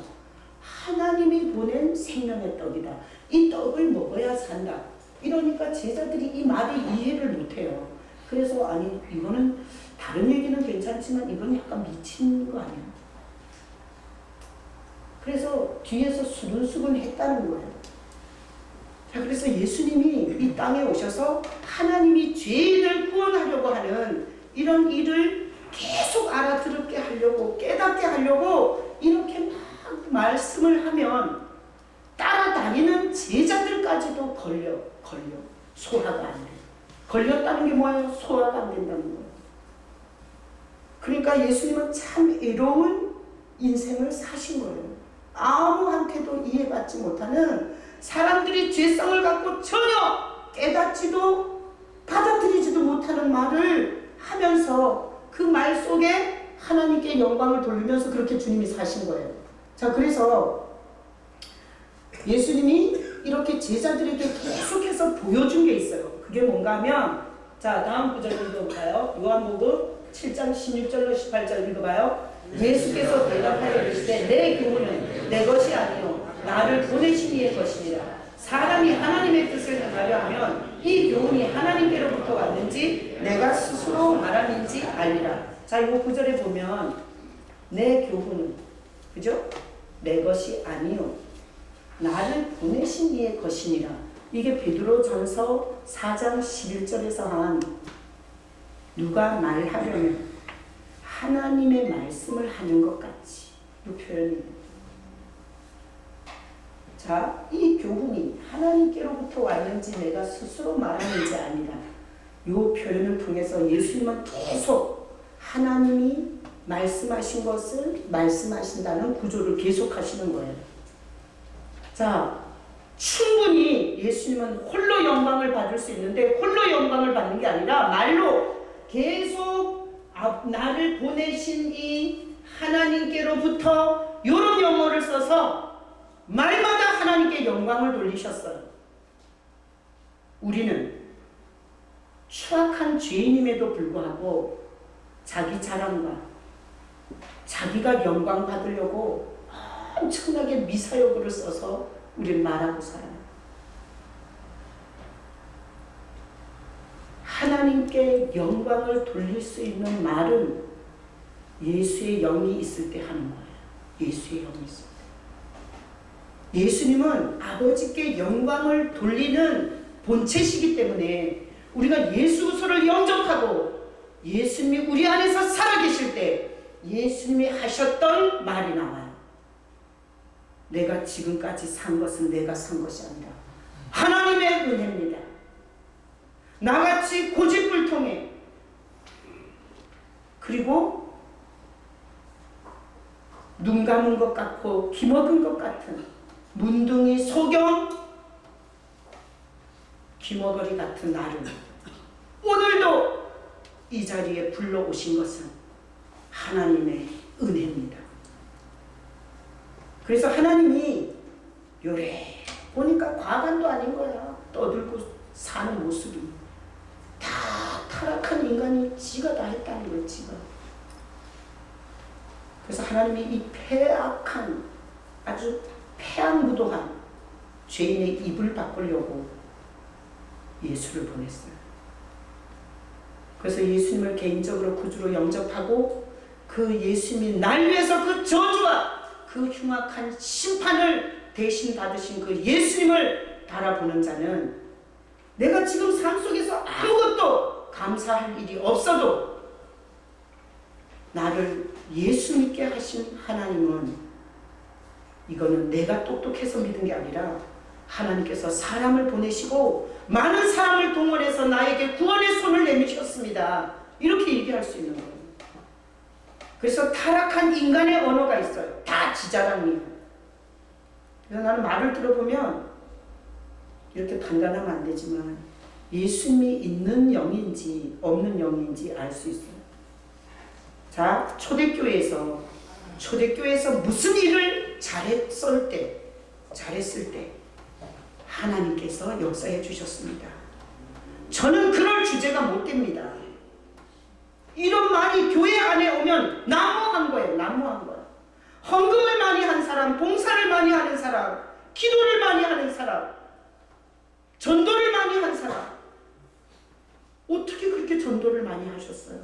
하나님이 보낸 생명의 떡이다. 이 떡을 먹어야 산다. 이러니까 제자들이 이 말을 이해를 못해요. 그래서 아니 이거는 다른 얘기는 괜찮지만 이건 약간 미친 거 아니야? 그래서 뒤에서 수근수근 했다는 거예요. 자, 그래서 예수님이 이 땅에 오셔서 하나님이 죄인을 구원하려고 하는 이런 일을 계속 알아들게 하려고 깨닫게 하려고 이렇게 막 말씀을 하면 따라다니는 제자들까지도 걸려 소화가 안 돼. 걸렸다는 게 뭐예요? 소화가 안 된다는 거예요. 그러니까 예수님은 참 애로운 인생을 사신 거예요. 아무한테도 이해받지 못하는 사람들이 죄성을 갖고 전혀 깨닫지도 받아들이지도 못하는 말을 하면서 그 말 속에 하나님께 영광을 돌리면서 그렇게 주님이 사신 거예요. 자, 그래서 예수님이 이렇게 제자들에게 계속해서 보여준 게 있어요. 그게 뭔가 하면 자, 다음 구절 읽어볼까요? 요한복음 7장 16절로 18절 읽어봐요. 예수께서 대답하여 이르시되 내 교훈은 내 것이 아니요 나를 보내신 이의 것이니라. 사람이 하나님의 뜻을 행하려 하면 이 교훈이 하나님께로부터 왔는지 내가 스스로 말함인지 알리라. 자, 이 구절에 보면 내 교훈은 그죠? 내 것이 아니요 나를 보내신 이의 것이니라. 이게 베드로전서 4장 11절에서 한 누가 말하려면 하나님의 말씀을 하는 것 같이 이 표현입니다. 자, 이 교훈이 하나님께로부터 왔는지 내가 스스로 말하는지 아니라 이 표현을 통해서 예수님은 계속 하나님이 말씀하신 것을 말씀하신다는 구조를 계속 하시는 거예요. 자, 충분히 예수님은 홀로 영광을 받을 수 있는데 홀로 영광을 받는 게 아니라 말로 계속 나를 보내신 이 하나님께로부터 이런 용어를 써서 말마다 하나님께 영광을 돌리셨어요. 우리는 추악한 죄인임에도 불구하고 자기 자랑과 자기가 영광 받으려고 엄청나게 미사여구를 써서 우리를 말하고 살아요. 하나님께 영광을 돌릴 수 있는 말은 예수의 영이 있을 때 하는 거예요. 예수의 영이 있을 때. 예수님은 아버지께 영광을 돌리는 본체시기 때문에 우리가 예수를 영접하고 예수님이 우리 안에서 살아계실 때 예수님이 하셨던 말이 나와요. 내가 지금까지 산 것은 내가 산 것이 아니라 하나님의 은혜입니다. 나같이 고집불통에 그리고 눈 감은 것 같고 기 먹은 것 같은 문둥이 소경 귀머거리 같은 나를 오늘도 이 자리에 불러오신 것은 하나님의 은혜입니다. 그래서 하나님이 요래 보니까 과간도 아닌 거야. 떠들고 사는 모습이 다 타락한 인간이 지가 다 했다는 거야. 지가. 그래서 하나님이 이 패악한 아주 패악무도한 죄인의 입을 바꾸려고 예수를 보냈어요. 그래서 예수님을 개인적으로 구주로 영접하고 그 예수님이 날 위해서 그 저주와 그 흉악한 심판을 대신 받으신 그 예수님을 바라보는 자는 내가 지금 삶 속에서 아무것도 감사할 일이 없어도 나를 예수 믿게 하신 하나님은 이거는 내가 똑똑해서 믿은 게 아니라 하나님께서 사람을 보내시고 많은 사람을 동원해서 나에게 구원의 손을 내미셨습니다. 이렇게 얘기할 수 있는 거예요. 그래서 타락한 인간의 언어가 있어요. 다 지자랑이에요. 그래서 나는 말을 들어보면 이렇게 판단하면 안 되지만 예수님이 있는 영인지 없는 영인지 알 수 있어요. 자, 초대교회에서 무슨 일을 잘했을 때 하나님께서 역사해 주셨습니다. 저는 그럴 주제가 못 됩니다. 이런 말이 교회 안에 오면 난무한 거예요. 난무한 거예요. 헌금을 많이 한 사람, 봉사를 많이 하는 사람, 기도를 많이 하는 사람, 전도를 많이 한 사람, 어떻게 그렇게 전도를 많이 하셨어요?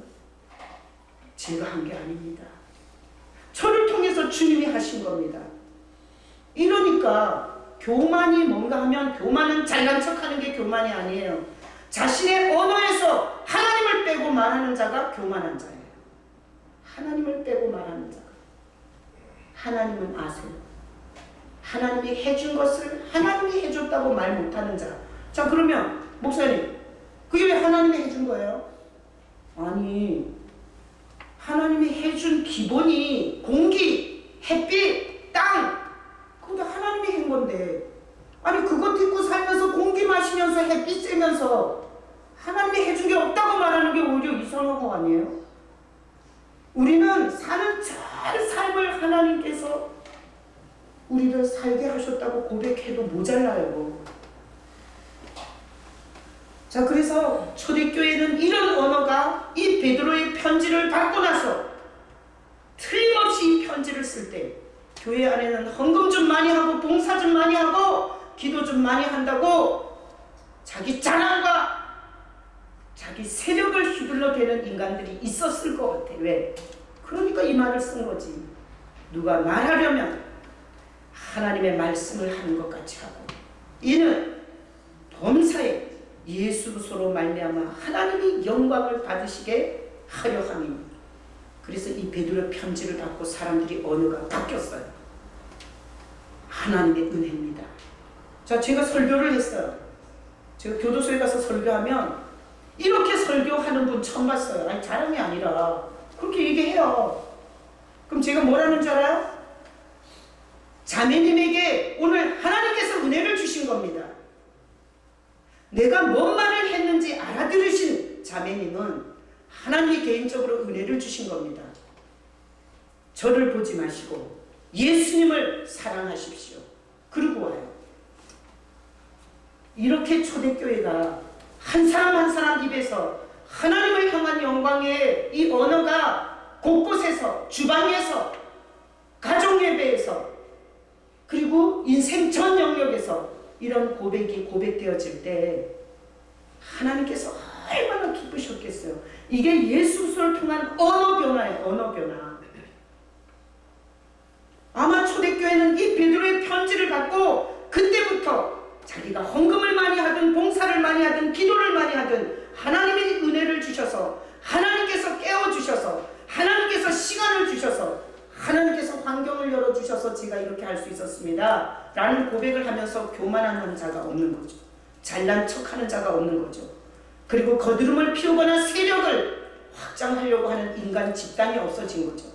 제가 한 게 아닙니다. 저를 통해서 주님이 하신 겁니다. 이러니까 교만이 뭔가 하면 교만은 잘난 척하는 게 교만이 아니에요. 자신의 언어에서 하나님을 빼고 말하는 자가 교만한 자예요. 하나님을 빼고 말하는 자가. 하나님은 아세요. 하나님이 해준 것을 하나님이 해줬다고 말 못하는 자. 자, 그러면 목사님, 그게 왜 하나님이 해준 거예요? 아니, 하나님이 해준 기본이 공기, 햇빛, 땅, 그거 하나님이 한 건데, 아니 그거 듣고 살면서 공기 마시면서 햇빛 쬐면서 하나님이 해준 게 없다고 말하는 게 오히려 이상한 거 아니에요? 우리는 사는 전 삶을 하나님께서 우리를 살게 하셨다고 고백해도 모자라요. 자, 그래서 초대교회는 이런 언어가 이 베드로의 편지를 받고 나서 틀림없이 이 편지를 쓸 때 교회 안에는 헌금 좀 많이 하고 봉사 좀 많이 하고 기도 좀 많이 한다고 자기 자랑과 자기 세력을 휘둘러대는 인간들이 있었을 것 같아. 왜? 그러니까 이 말을 쓴 거지. 누가 말하려면 하나님의 말씀을 하는 것 같이 하고, 이는 범사에 예수 그리스도로 말미암아 하나님이 영광을 받으시게 하려 함입니다. 그래서 이 베드로 편지를 받고 사람들이 언어가 바뀌었어요. 하나님의 은혜입니다. 자, 제가 설교를 했어요. 제가 교도소에 가서 설교하면 이렇게 설교하는 분 처음 봤어요. 아니, 자랑이 아니라 그렇게 얘기해요. 그럼 제가 뭐라는 줄 알아요? 자매님에게 오늘 하나님께서 은혜를 주신 겁니다. 내가 뭔 말을 했는지 알아들으신 자매님은 하나님이 개인적으로 은혜를 주신 겁니다. 저를 보지 마시고 예수님을 사랑하십시오. 그리고 와요. 이렇게 초대교회가 한 사람 한 사람 입에서 하나님을 향한 영광의 이 언어가 곳곳에서, 주방에서, 가정예배에서, 그리고 인생 전 영역에서 이런 고백이 고백되어질 때 하나님께서 얼마나 기쁘셨겠어요. 이게 예수를 통한 언어 변화예요. 언어 변화. 아마 초대교회는 이 베드로의 편지를 받고 그때부터 자기가 헌금을 많이 하든 봉사를 많이 하든 기도를 많이 하든 하나님의 은혜를 주셔서 하나님께서 깨워주셔서 하나님께서 시간을 주셔서 하나님께서 환경을 열어주셔서 제가 이렇게 할 수 있었습니다 라는 고백을 하면서 교만하는 자가 없는 거죠. 잘난 척하는 자가 없는 거죠. 그리고 거드름을 피우거나 세력을 확장하려고 하는 인간 집단이 없어진 거죠.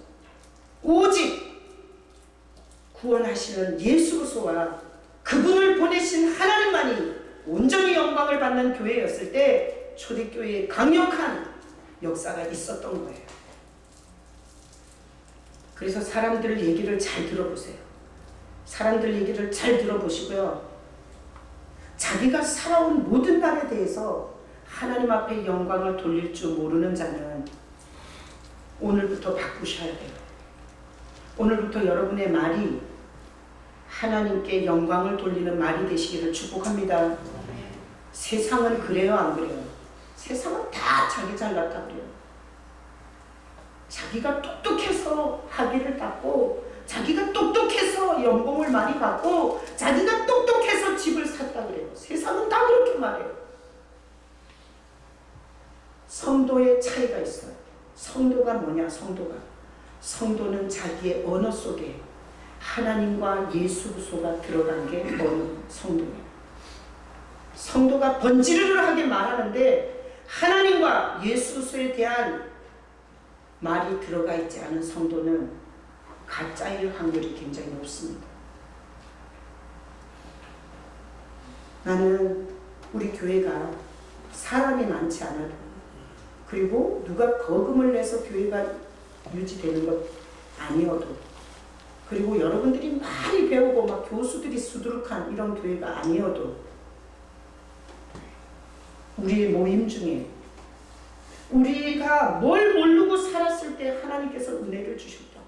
오직 구원하시는 예수 그리스도와 그분을 보내신 하나님만이 온전히 영광을 받는 교회였을 때 초대교회에 강력한 역사가 있었던 거예요. 그래서 사람들 얘기를 잘 들어보세요. 사람들 얘기를 잘 들어보시고요. 자기가 살아온 모든 날에 대해서 하나님 앞에 영광을 돌릴 줄 모르는 자는 오늘부터 바꾸셔야 돼요. 오늘부터 여러분의 말이 하나님께 영광을 돌리는 말이 되시기를 축복합니다. 세상은 그래요, 안 그래요? 세상은 다 자기 잘났다 그래요. 자기가 똑똑해서 학위를 땄고 자기가 똑똑해서 연봉을 많이 받고 자기가 똑똑해서 집을 샀다 그래요. 세상은 다 그렇게 말해요. 성도의 차이가 있어요. 성도가 뭐냐? 성도는 자기의 언어 속에 하나님과 예수 그리스도가 들어간 게 언어, 성도예요. 성도가 번지르르하게 말하는데 하나님과 예수 그리스도에 대한 말이 들어가 있지 않은 성도는 가짜일 확률이 굉장히 높습니다. 나는 우리 교회가 사람이 많지 않아도 그리고 누가 거금을 내서 교회가 유지되는 것 아니어도 그리고 여러분들이 많이 배우고 막 교수들이 수두룩한 이런 교회가 아니어도 우리의 모임 중에 우리가 뭘 모르고 살았을 때 하나님께서 은혜를 주셨다.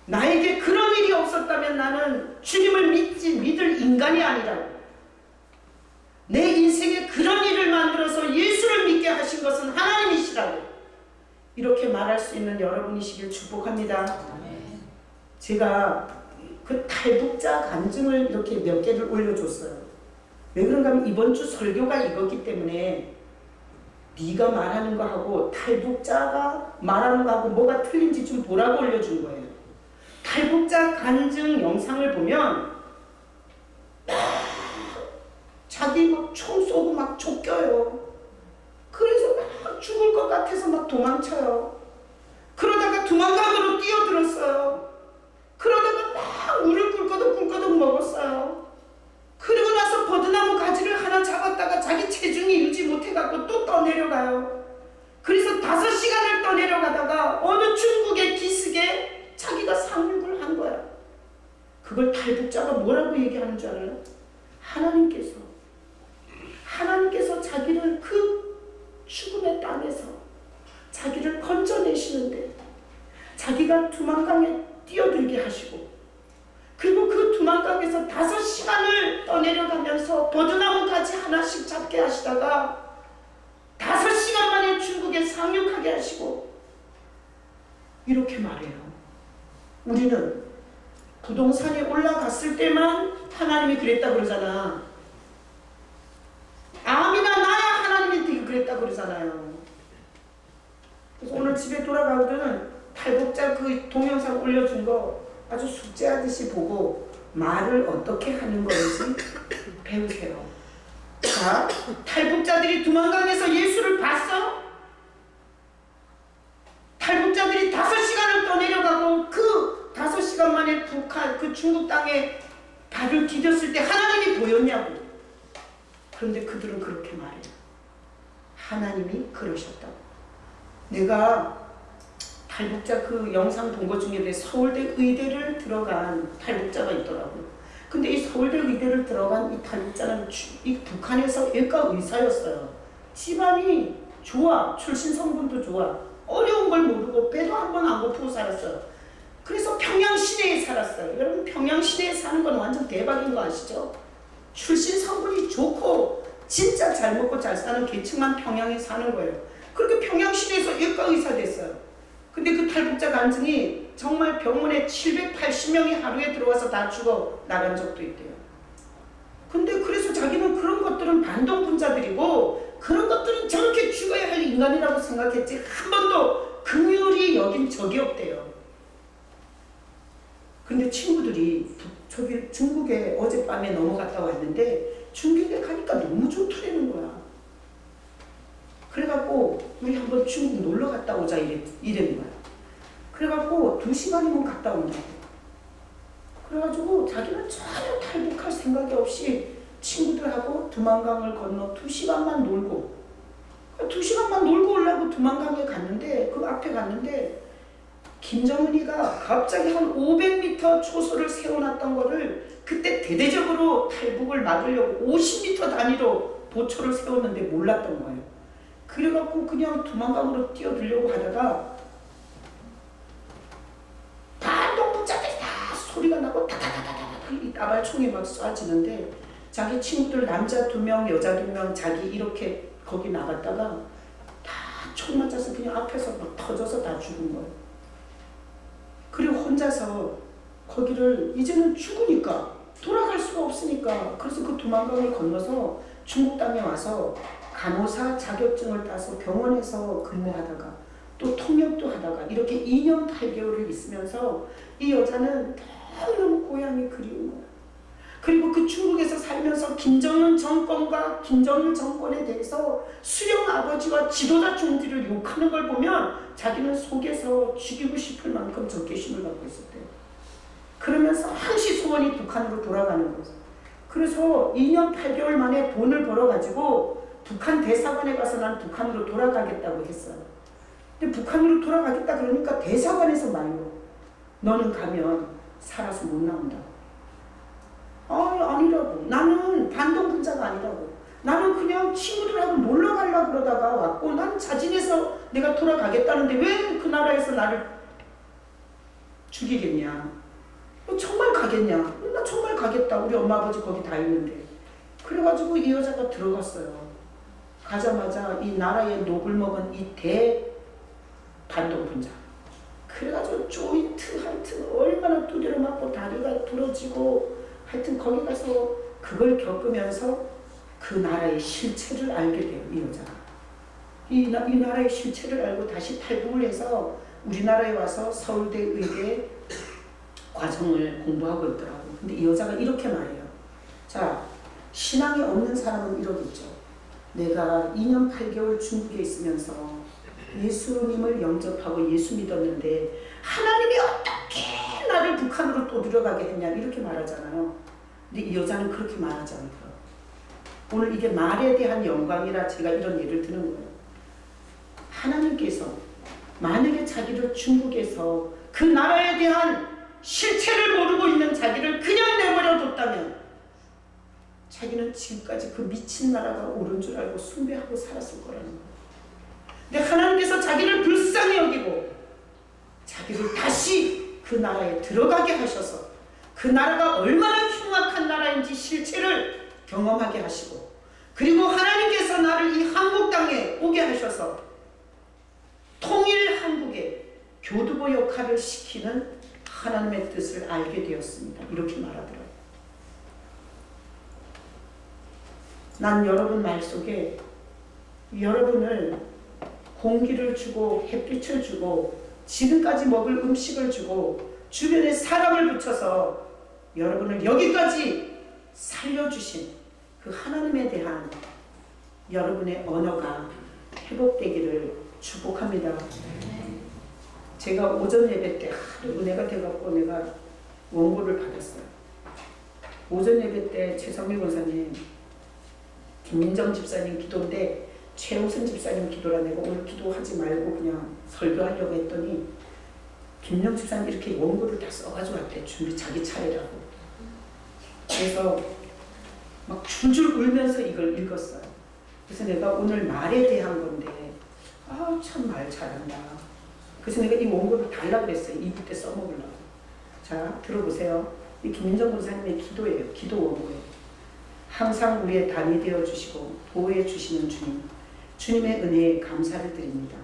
나에게 그런 일이 없었다면 나는 주님을 믿을 인간이 아니라고. 내 인생에 그런 일을 만들어서 예수를 믿게 하신 것은 하나님이시라고. 이렇게 말할 수 있는 여러분이시길 축복합니다. 제가 그 탈북자 간증을 이렇게 몇 개를 올려줬어요. 왜 그런가 하면 이번 주 설교가 이거기 때문에 네가 말하는 거하고 탈북자가 말하는 거하고 뭐가 틀린지 좀 보라고 올려준 거예요. 탈북자 간증 영상을 보면 자기 막 총 쏘고 막 쫓겨요. 그래서 막 죽을 것 같아서 막 도망쳐요. 그러다가 두만강으로 뛰어들었어요. 그러다가 막 물을 꿀거덕 먹었어요. 그리고 나서 버드나무 가지를 하나 잡았다가 자기 체중이 유지 못해갖고 또 떠내려가요. 그래서 5시간을 떠내려가다가 어느 중국의 기슭에 자기가 상륙을 한 거야. 그걸 탈북자가 뭐라고 얘기하는 줄 알아요? 하나님께서 자기를 그 죽음의 땅에서 자기를 건져내시는데 자기가 두만강에 뛰어들게 하시고 그리고 그 두만강에서 5시간을 떠내려가면서 버드나무 가지 하나씩 잡게 하시다가 5시간 만에 중국에 상륙하게 하시고 이렇게 말해요. 우리는 부동산에 올라갔을 때만 하나님이 그랬다 그러잖아. 암이나 나야 하나님이 그랬다 그러잖아요. 그래서 오늘 집에 돌아가거든 탈북자 그 동영상 올려준 거 아주 숙제하듯이 보고 말을 어떻게 하는 건지 배우세요. 자, 탈북자들이 두만강에서 예수를 봤어? 탈북자들이 5시간을 떠내려가고 그 5시간 만에 북한 그 중국 땅에 발을 디뎠을 때 하나님이 보였냐고. 그런데 그들은 그렇게 말해요. 하나님이 그러셨다고. 내가 탈북자 그 영상 본 것 중에 서울대 의대를 들어간 탈북자가 있더라고요. 근데 이 서울대 의대를 들어간 이 탈북자는 이 북한에서 외과 의사였어요. 집안이 좋아. 출신 성분도 좋아. 어려운 걸 모르고 배도 한 번 안 고프고 살았어요. 그래서 평양 시내에 살았어요. 여러분 평양 시내에 사는 건 완전 대박인 거 아시죠? 출신 성분이 좋고 진짜 잘 먹고 잘 사는 계층만 평양에 사는 거예요. 그렇게 평양 시내에서 일가 의사 됐어요. 근데 그 탈북자 간증이 정말 병원에 780명이 하루에 들어와서 다 죽어 나간 적도 있대요. 근데 그래서 자기는 그런 것들은 반동분자들이고 그런 것들은 저렇게 죽어야 할 인간이라고 생각했지 한 번도 긍휼히 여긴 적이 없대요. 근데 친구들이 저기 중국에 어젯밤에 넘어갔다 왔는데 중국에 가니까 너무 좋더라는 거야. 그래갖고 우리 한번 중국 놀러 갔다 오자 이랬는 거야. 그래갖고 2시간이면 갔다 온다고. 그래가지고 자기는 전혀 탈북할 생각이 없이 친구들하고 두만강을 건너 2시간만 놀고 2시간만 놀고 오려고 두만강에 갔는데 그 앞에 갔는데 김정은이가 갑자기 한 500m 초소를 세워놨던 거를 그때 대대적으로 탈북을 막으려고 50m 단위로 보초를 세웠는데 몰랐던 거예요. 그래갖고 그냥 두만강으로 뛰어들려고 하다가 반동분자들이 다 소리가 나고 다다다다다 이 따발총이 막 쏴지는데 자기 친구들 남자 2명 여자 2명 자기 이렇게 거기 나갔다가 다 총 맞아서 그냥 앞에서 막 터져서 다 죽은 거예요. 그리고 혼자서 거기를 이제는 죽으니까 돌아갈 수가 없으니까 그래서 그 두만강을 건너서 중국 땅에 와서 간호사 자격증을 따서 병원에서 근무하다가 또 통역도 하다가 이렇게 2년 8개월을 있으면서 이 여자는 너무 고향이 그리운 거야. 그리고 그 중국에서 살면서 김정은 정권과 김정일 정권에 대해서 수령 아버지와 지도자 중들을 욕하는 걸 보면 자기는 속에서 죽이고 싶을 만큼 적개심을 갖고 있었대요. 그러면서 항시 소원이 북한으로 돌아가는 거죠. 그래서 2년 8개월 만에 돈을 벌어가지고 북한 대사관에 가서 난 북한으로 돌아가겠다고 했어요. 근데 북한으로 돌아가겠다 그러니까 대사관에서 말로 너는 가면 살아서 못 나온다. 아니라고. 나는 반동분자가 아니라고. 나는 그냥 친구들하고 놀러 가려고 그러다가 왔고 나는 자진해서 내가 돌아가겠다는데 왜 그 나라에서 나를 죽이겠냐. 너 정말 가겠냐. 나 정말 가겠다. 우리 엄마 아버지 거기 다 있는데. 그래가지고 이 여자가 들어갔어요. 가자마자 이 나라의 녹을 먹은 이 반동분자. 그래가지고 조인트 하여튼 얼마나 두드려 맞고 다리가 부러지고 하여튼 거기 가서 그걸 겪으면서 그 나라의 실체를 알게 돼요. 이 여자가. 이 나라의 실체를 알고 다시 탈북을 해서 우리나라에 와서 서울대 의대 과정을 공부하고 있더라고요. 근데 이 여자가 이렇게 말해요. 자, 신앙이 없는 사람은 이러겠죠. 내가 2년 8개월 중국에 있으면서 예수님을 영접하고 예수 믿었는데 하나님이 어떻게 나를 북한으로 또 들어가게 했냐 이렇게 말하잖아요. 근데 이 여자는 그렇게 말하지 않고요. 오늘 이게 말에 대한 영광이라 제가 이런 예를 드는 거예요. 하나님께서 만약에 자기를 중국에서 그 나라에 대한 실체를 모르고 있는 자기를 그냥 내버려 뒀다면 자기는 지금까지 그 미친 나라가 옳은 줄 알고 숭배하고 살았을 거라는 거예요. 근데 하나님께서 자기를 불쌍히 여기고 자기를 다시 그 나라에 들어가게 하셔서 그 나라가 얼마나 흉악한 나라인지 실체를 경험하게 하시고 그리고 하나님께서 나를 이 한국 땅에 오게 하셔서 통일 한국의 교두보 역할을 시키는 하나님의 뜻을 알게 되었습니다. 이렇게 말하더라고요. 난 여러분 말 속에 여러분을 공기를 주고 햇빛을 주고 지금까지 먹을 음식을 주고 주변에 사람을 붙여서 여러분을 여기까지 살려주신 그 하나님에 대한 여러분의 언어가 회복되기를 축복합니다. 제가 오전 예배 때 은혜가 돼갖고 내가 원고를 받았어요. 오전 예배 때 최성미 권사님, 김민정 집사님 기도인데 최우선 집사님 기도라 내가 오늘 기도하지 말고 그냥 설교하려고 했더니 김명 집사님 이렇게 원고를 다 써가지고 왔대. 준비 자기 차례라고. 그래서 막 줄줄 울면서 이걸 읽었어요. 그래서 내가 오늘 말에 대한 건데 참 말 잘한다. 그래서 내가 이 원고를 달라고 그랬어요. 2부 때 써먹으려고. 자, 들어보세요. 이 김민정 권사님의 기도예요. 기도 원고예요. 항상 우리의 담이 되어 주시고 보호해 주시는 주님, 주님의 은혜에 감사를 드립니다.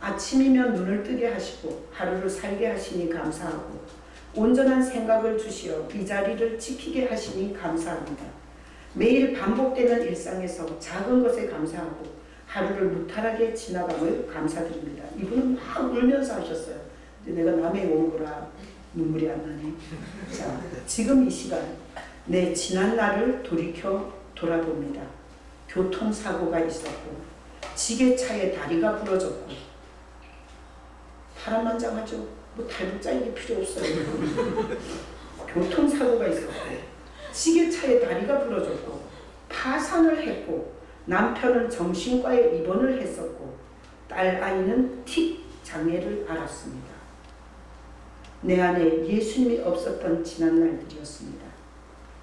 아침이면 눈을 뜨게 하시고 하루를 살게 하시니 감사하고 온전한 생각을 주시어 이 자리를 지키게 하시니 감사합니다. 매일 반복되는 일상에서 작은 것에 감사하고 하루를 무탈하게 지나감을 감사드립니다. 이분은 막 울면서 하셨어요. 근데 내가 남의 원고라 눈물이 안 나네. 자, 지금 이 시간 내 지난 날을 돌이켜 돌아봅니다. 교통사고가 있었고 지게차에 다리가 부러졌고 파란만장하죠. 뭐 달북자이기 필요 없어요. 교통사고가 있었고 지게차에 다리가 부러졌고 파산을 했고 남편은 정신과에 입원을 했었고 딸 아이는 틱 장애를 앓았습니다. 내 안에 예수님이 없었던 지난 날들이었습니다.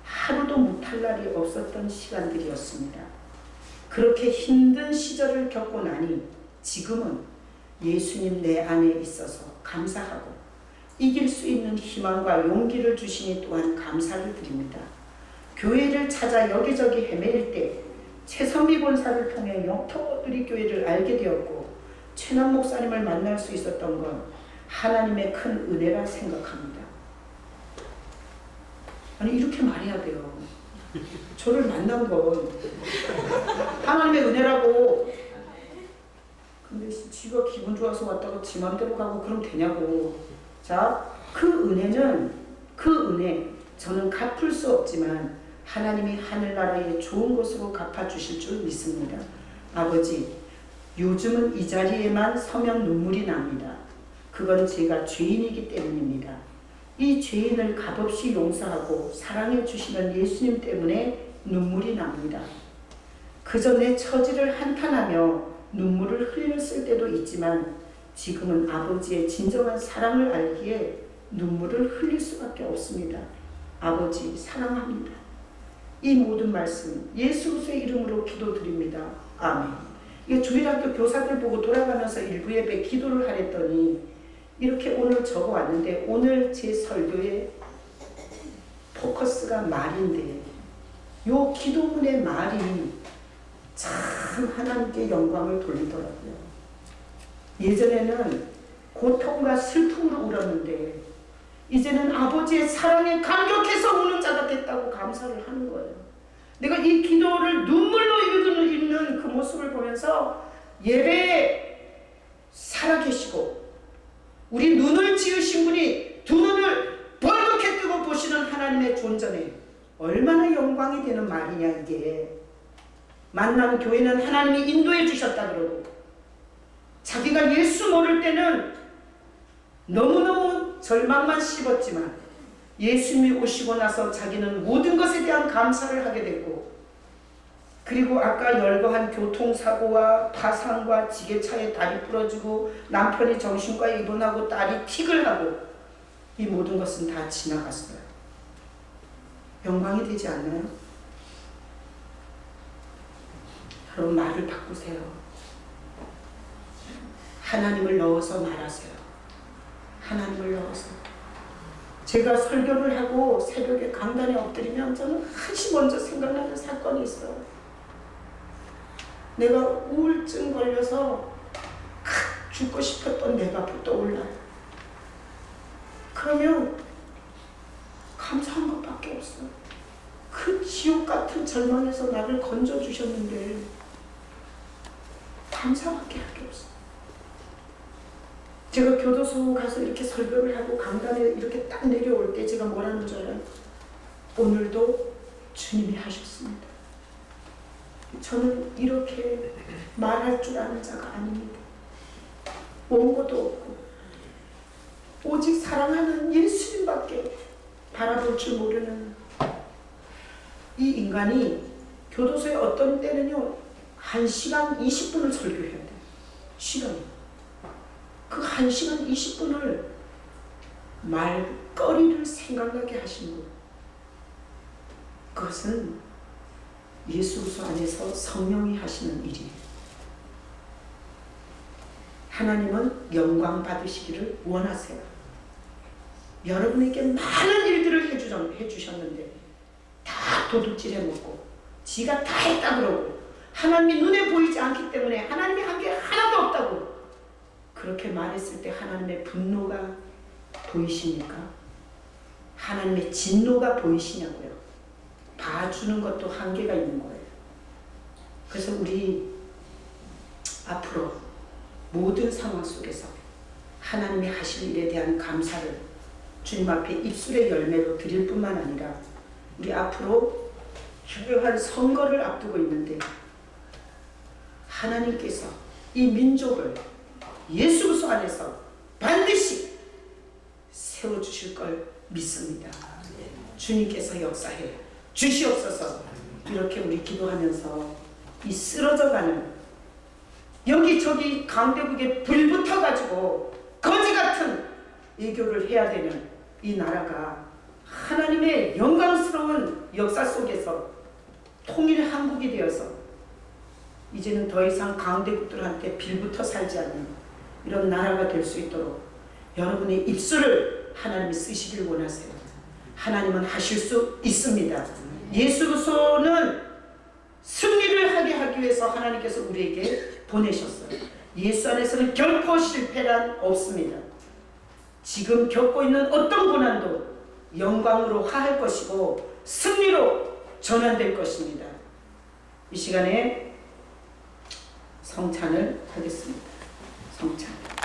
하루도 못할 날이 없었던 시간들이었습니다. 그렇게 힘든 시절을 겪고 나니 지금은 예수님 내 안에 있어서 감사하고 이길 수 있는 희망과 용기를 주시니 또한 감사를 드립니다. 교회를 찾아 여기저기 헤매일 때 최선미 권사를 통해 영토우리 교회를 알게 되었고 최남 목사님을 만날 수 있었던 건 하나님의 큰 은혜라 생각합니다. 아니 이렇게 말해야 돼요. 저를 만난 건 하나님의 은혜라고. 근데 지가 기분 좋아서 왔다가 지 맘대로 가고 그럼 되냐고. 자, 그 은혜 저는 갚을 수 없지만 하나님이 하늘나라의 좋은 것으로 갚아주실 줄 믿습니다. 아버지, 요즘은 이 자리에만 서면 눈물이 납니다. 그건 제가 죄인이기 때문입니다. 이 죄인을 값없이 용서하고 사랑해 주시는 예수님 때문에 눈물이 납니다. 그저 내 처지를 한탄하며 눈물을 흘렸을 때도 있지만 지금은 아버지의 진정한 사랑을 알기에 눈물을 흘릴 수밖에 없습니다. 아버지 사랑합니다. 이 모든 말씀 예수 그리스도의 이름으로 기도드립니다. 아멘. 이게 주일학교 교사들 보고 돌아가면서 일부 예배 기도를 하랬더니 이렇게 오늘 적어왔는데 오늘 제 설교의 포커스가 말인데 요 기도문의 말이 참 하나님께 영광을 돌리더라고요. 예전에는 고통과 슬픔으로 울었는데 이제는 아버지의 사랑에 감격해서 우는 자가 됐다고 감사를 하는 거예요. 내가 이 기도를 눈물로 읽는 그 모습을 보면서 예배에 살아계시고 우리 눈을 지으신 분이 두 눈을 벌겋게 뜨고 보시는 하나님의 존전에 얼마나 영광이 되는 말이냐. 이게 만난 교회는 하나님이 인도해 주셨다 그러고 자기가 예수 모를 때는 너무너무 절망만 씹었지만 예수님이 오시고 나서 자기는 모든 것에 대한 감사를 하게 됐고 그리고 아까 열거한 교통사고와 파산과 지게차에 다리 부러지고 남편이 정신과에 입원하고 딸이 틱을 하고 이 모든 것은 다 지나갔어요. 영광이 되지 않나요? 여러분 말을 바꾸세요. 하나님을 넣어서 말하세요. 하나님을 넣어서. 제가 설교를 하고 새벽에 강단에 엎드리면 저는 한시 먼저 생각나는 사건이 있어요. 내가 우울증 걸려서 죽고 싶었던 내가 떠올라요. 그러면 감사한 것밖에 없어요. 그 지옥 같은 절망에서 나를 건져주셨는데 감사밖에 할 게 없어요. 제가 교도소 가서 이렇게 설교를 하고 강단에 이렇게 딱 내려올 때 제가 뭐라는 줄 알아요? 오늘도 주님이 하셨습니다. 저는 이렇게 말할 줄 아는 자가 아닙니다. 원고도 없고 오직 사랑하는 예수님밖에 바라볼 줄 모르는 이 인간이 교도소에 어떤 때는요 1시간 20분을 설교해야 돼요. 시간이. 그 1시간 20분을 말거리를 생각나게 하신 것. 그것은 예수 그리스도 안에서 성령이 하시는 일이에요. 하나님은 영광 받으시기를 원하세요. 여러분에게 많은 일들을 해주셨는데 다 도둑질 해먹고 지가 다 했다 그러고 하나님이 눈에 보이지 않기 때문에 하나님이 한 게 하나도 없다고 그렇게 말했을 때 하나님의 분노가 보이십니까? 하나님의 진노가 보이시냐고요. 봐주는 것도 한계가 있는 거예요. 그래서 우리 앞으로 모든 상황 속에서 하나님이 하실 일에 대한 감사를 주님 앞에 입술의 열매로 드릴 뿐만 아니라 우리 앞으로 중요한 선거를 앞두고 있는데 하나님께서 이 민족을 예수 그리스도 안에서 반드시 세워주실 걸 믿습니다. 주님께서 역사해 주시옵소서. 이렇게 우리 기도하면서 이 쓰러져가는 여기저기 강대국에 불 붙어가지고 거지같은 외교를 해야 되는 이 나라가 하나님의 영광스러운 역사 속에서 통일 한국이 되어서 이제는 더 이상 강대국들한테 빌붙어 살지 않는 이런 나라가 될 수 있도록 여러분의 입술을 하나님이 쓰시길 원하세요. 하나님은 하실 수 있습니다. 예수 그리스도는 승리를 하게 하기 위해서 하나님께서 우리에게 보내셨어요. 예수 안에서는 결코 실패란 없습니다. 지금 겪고 있는 어떤 고난도 영광으로 화할 것이고 승리로 전환될 것입니다. 이 시간에 성찬을 하겠습니다. 성찬.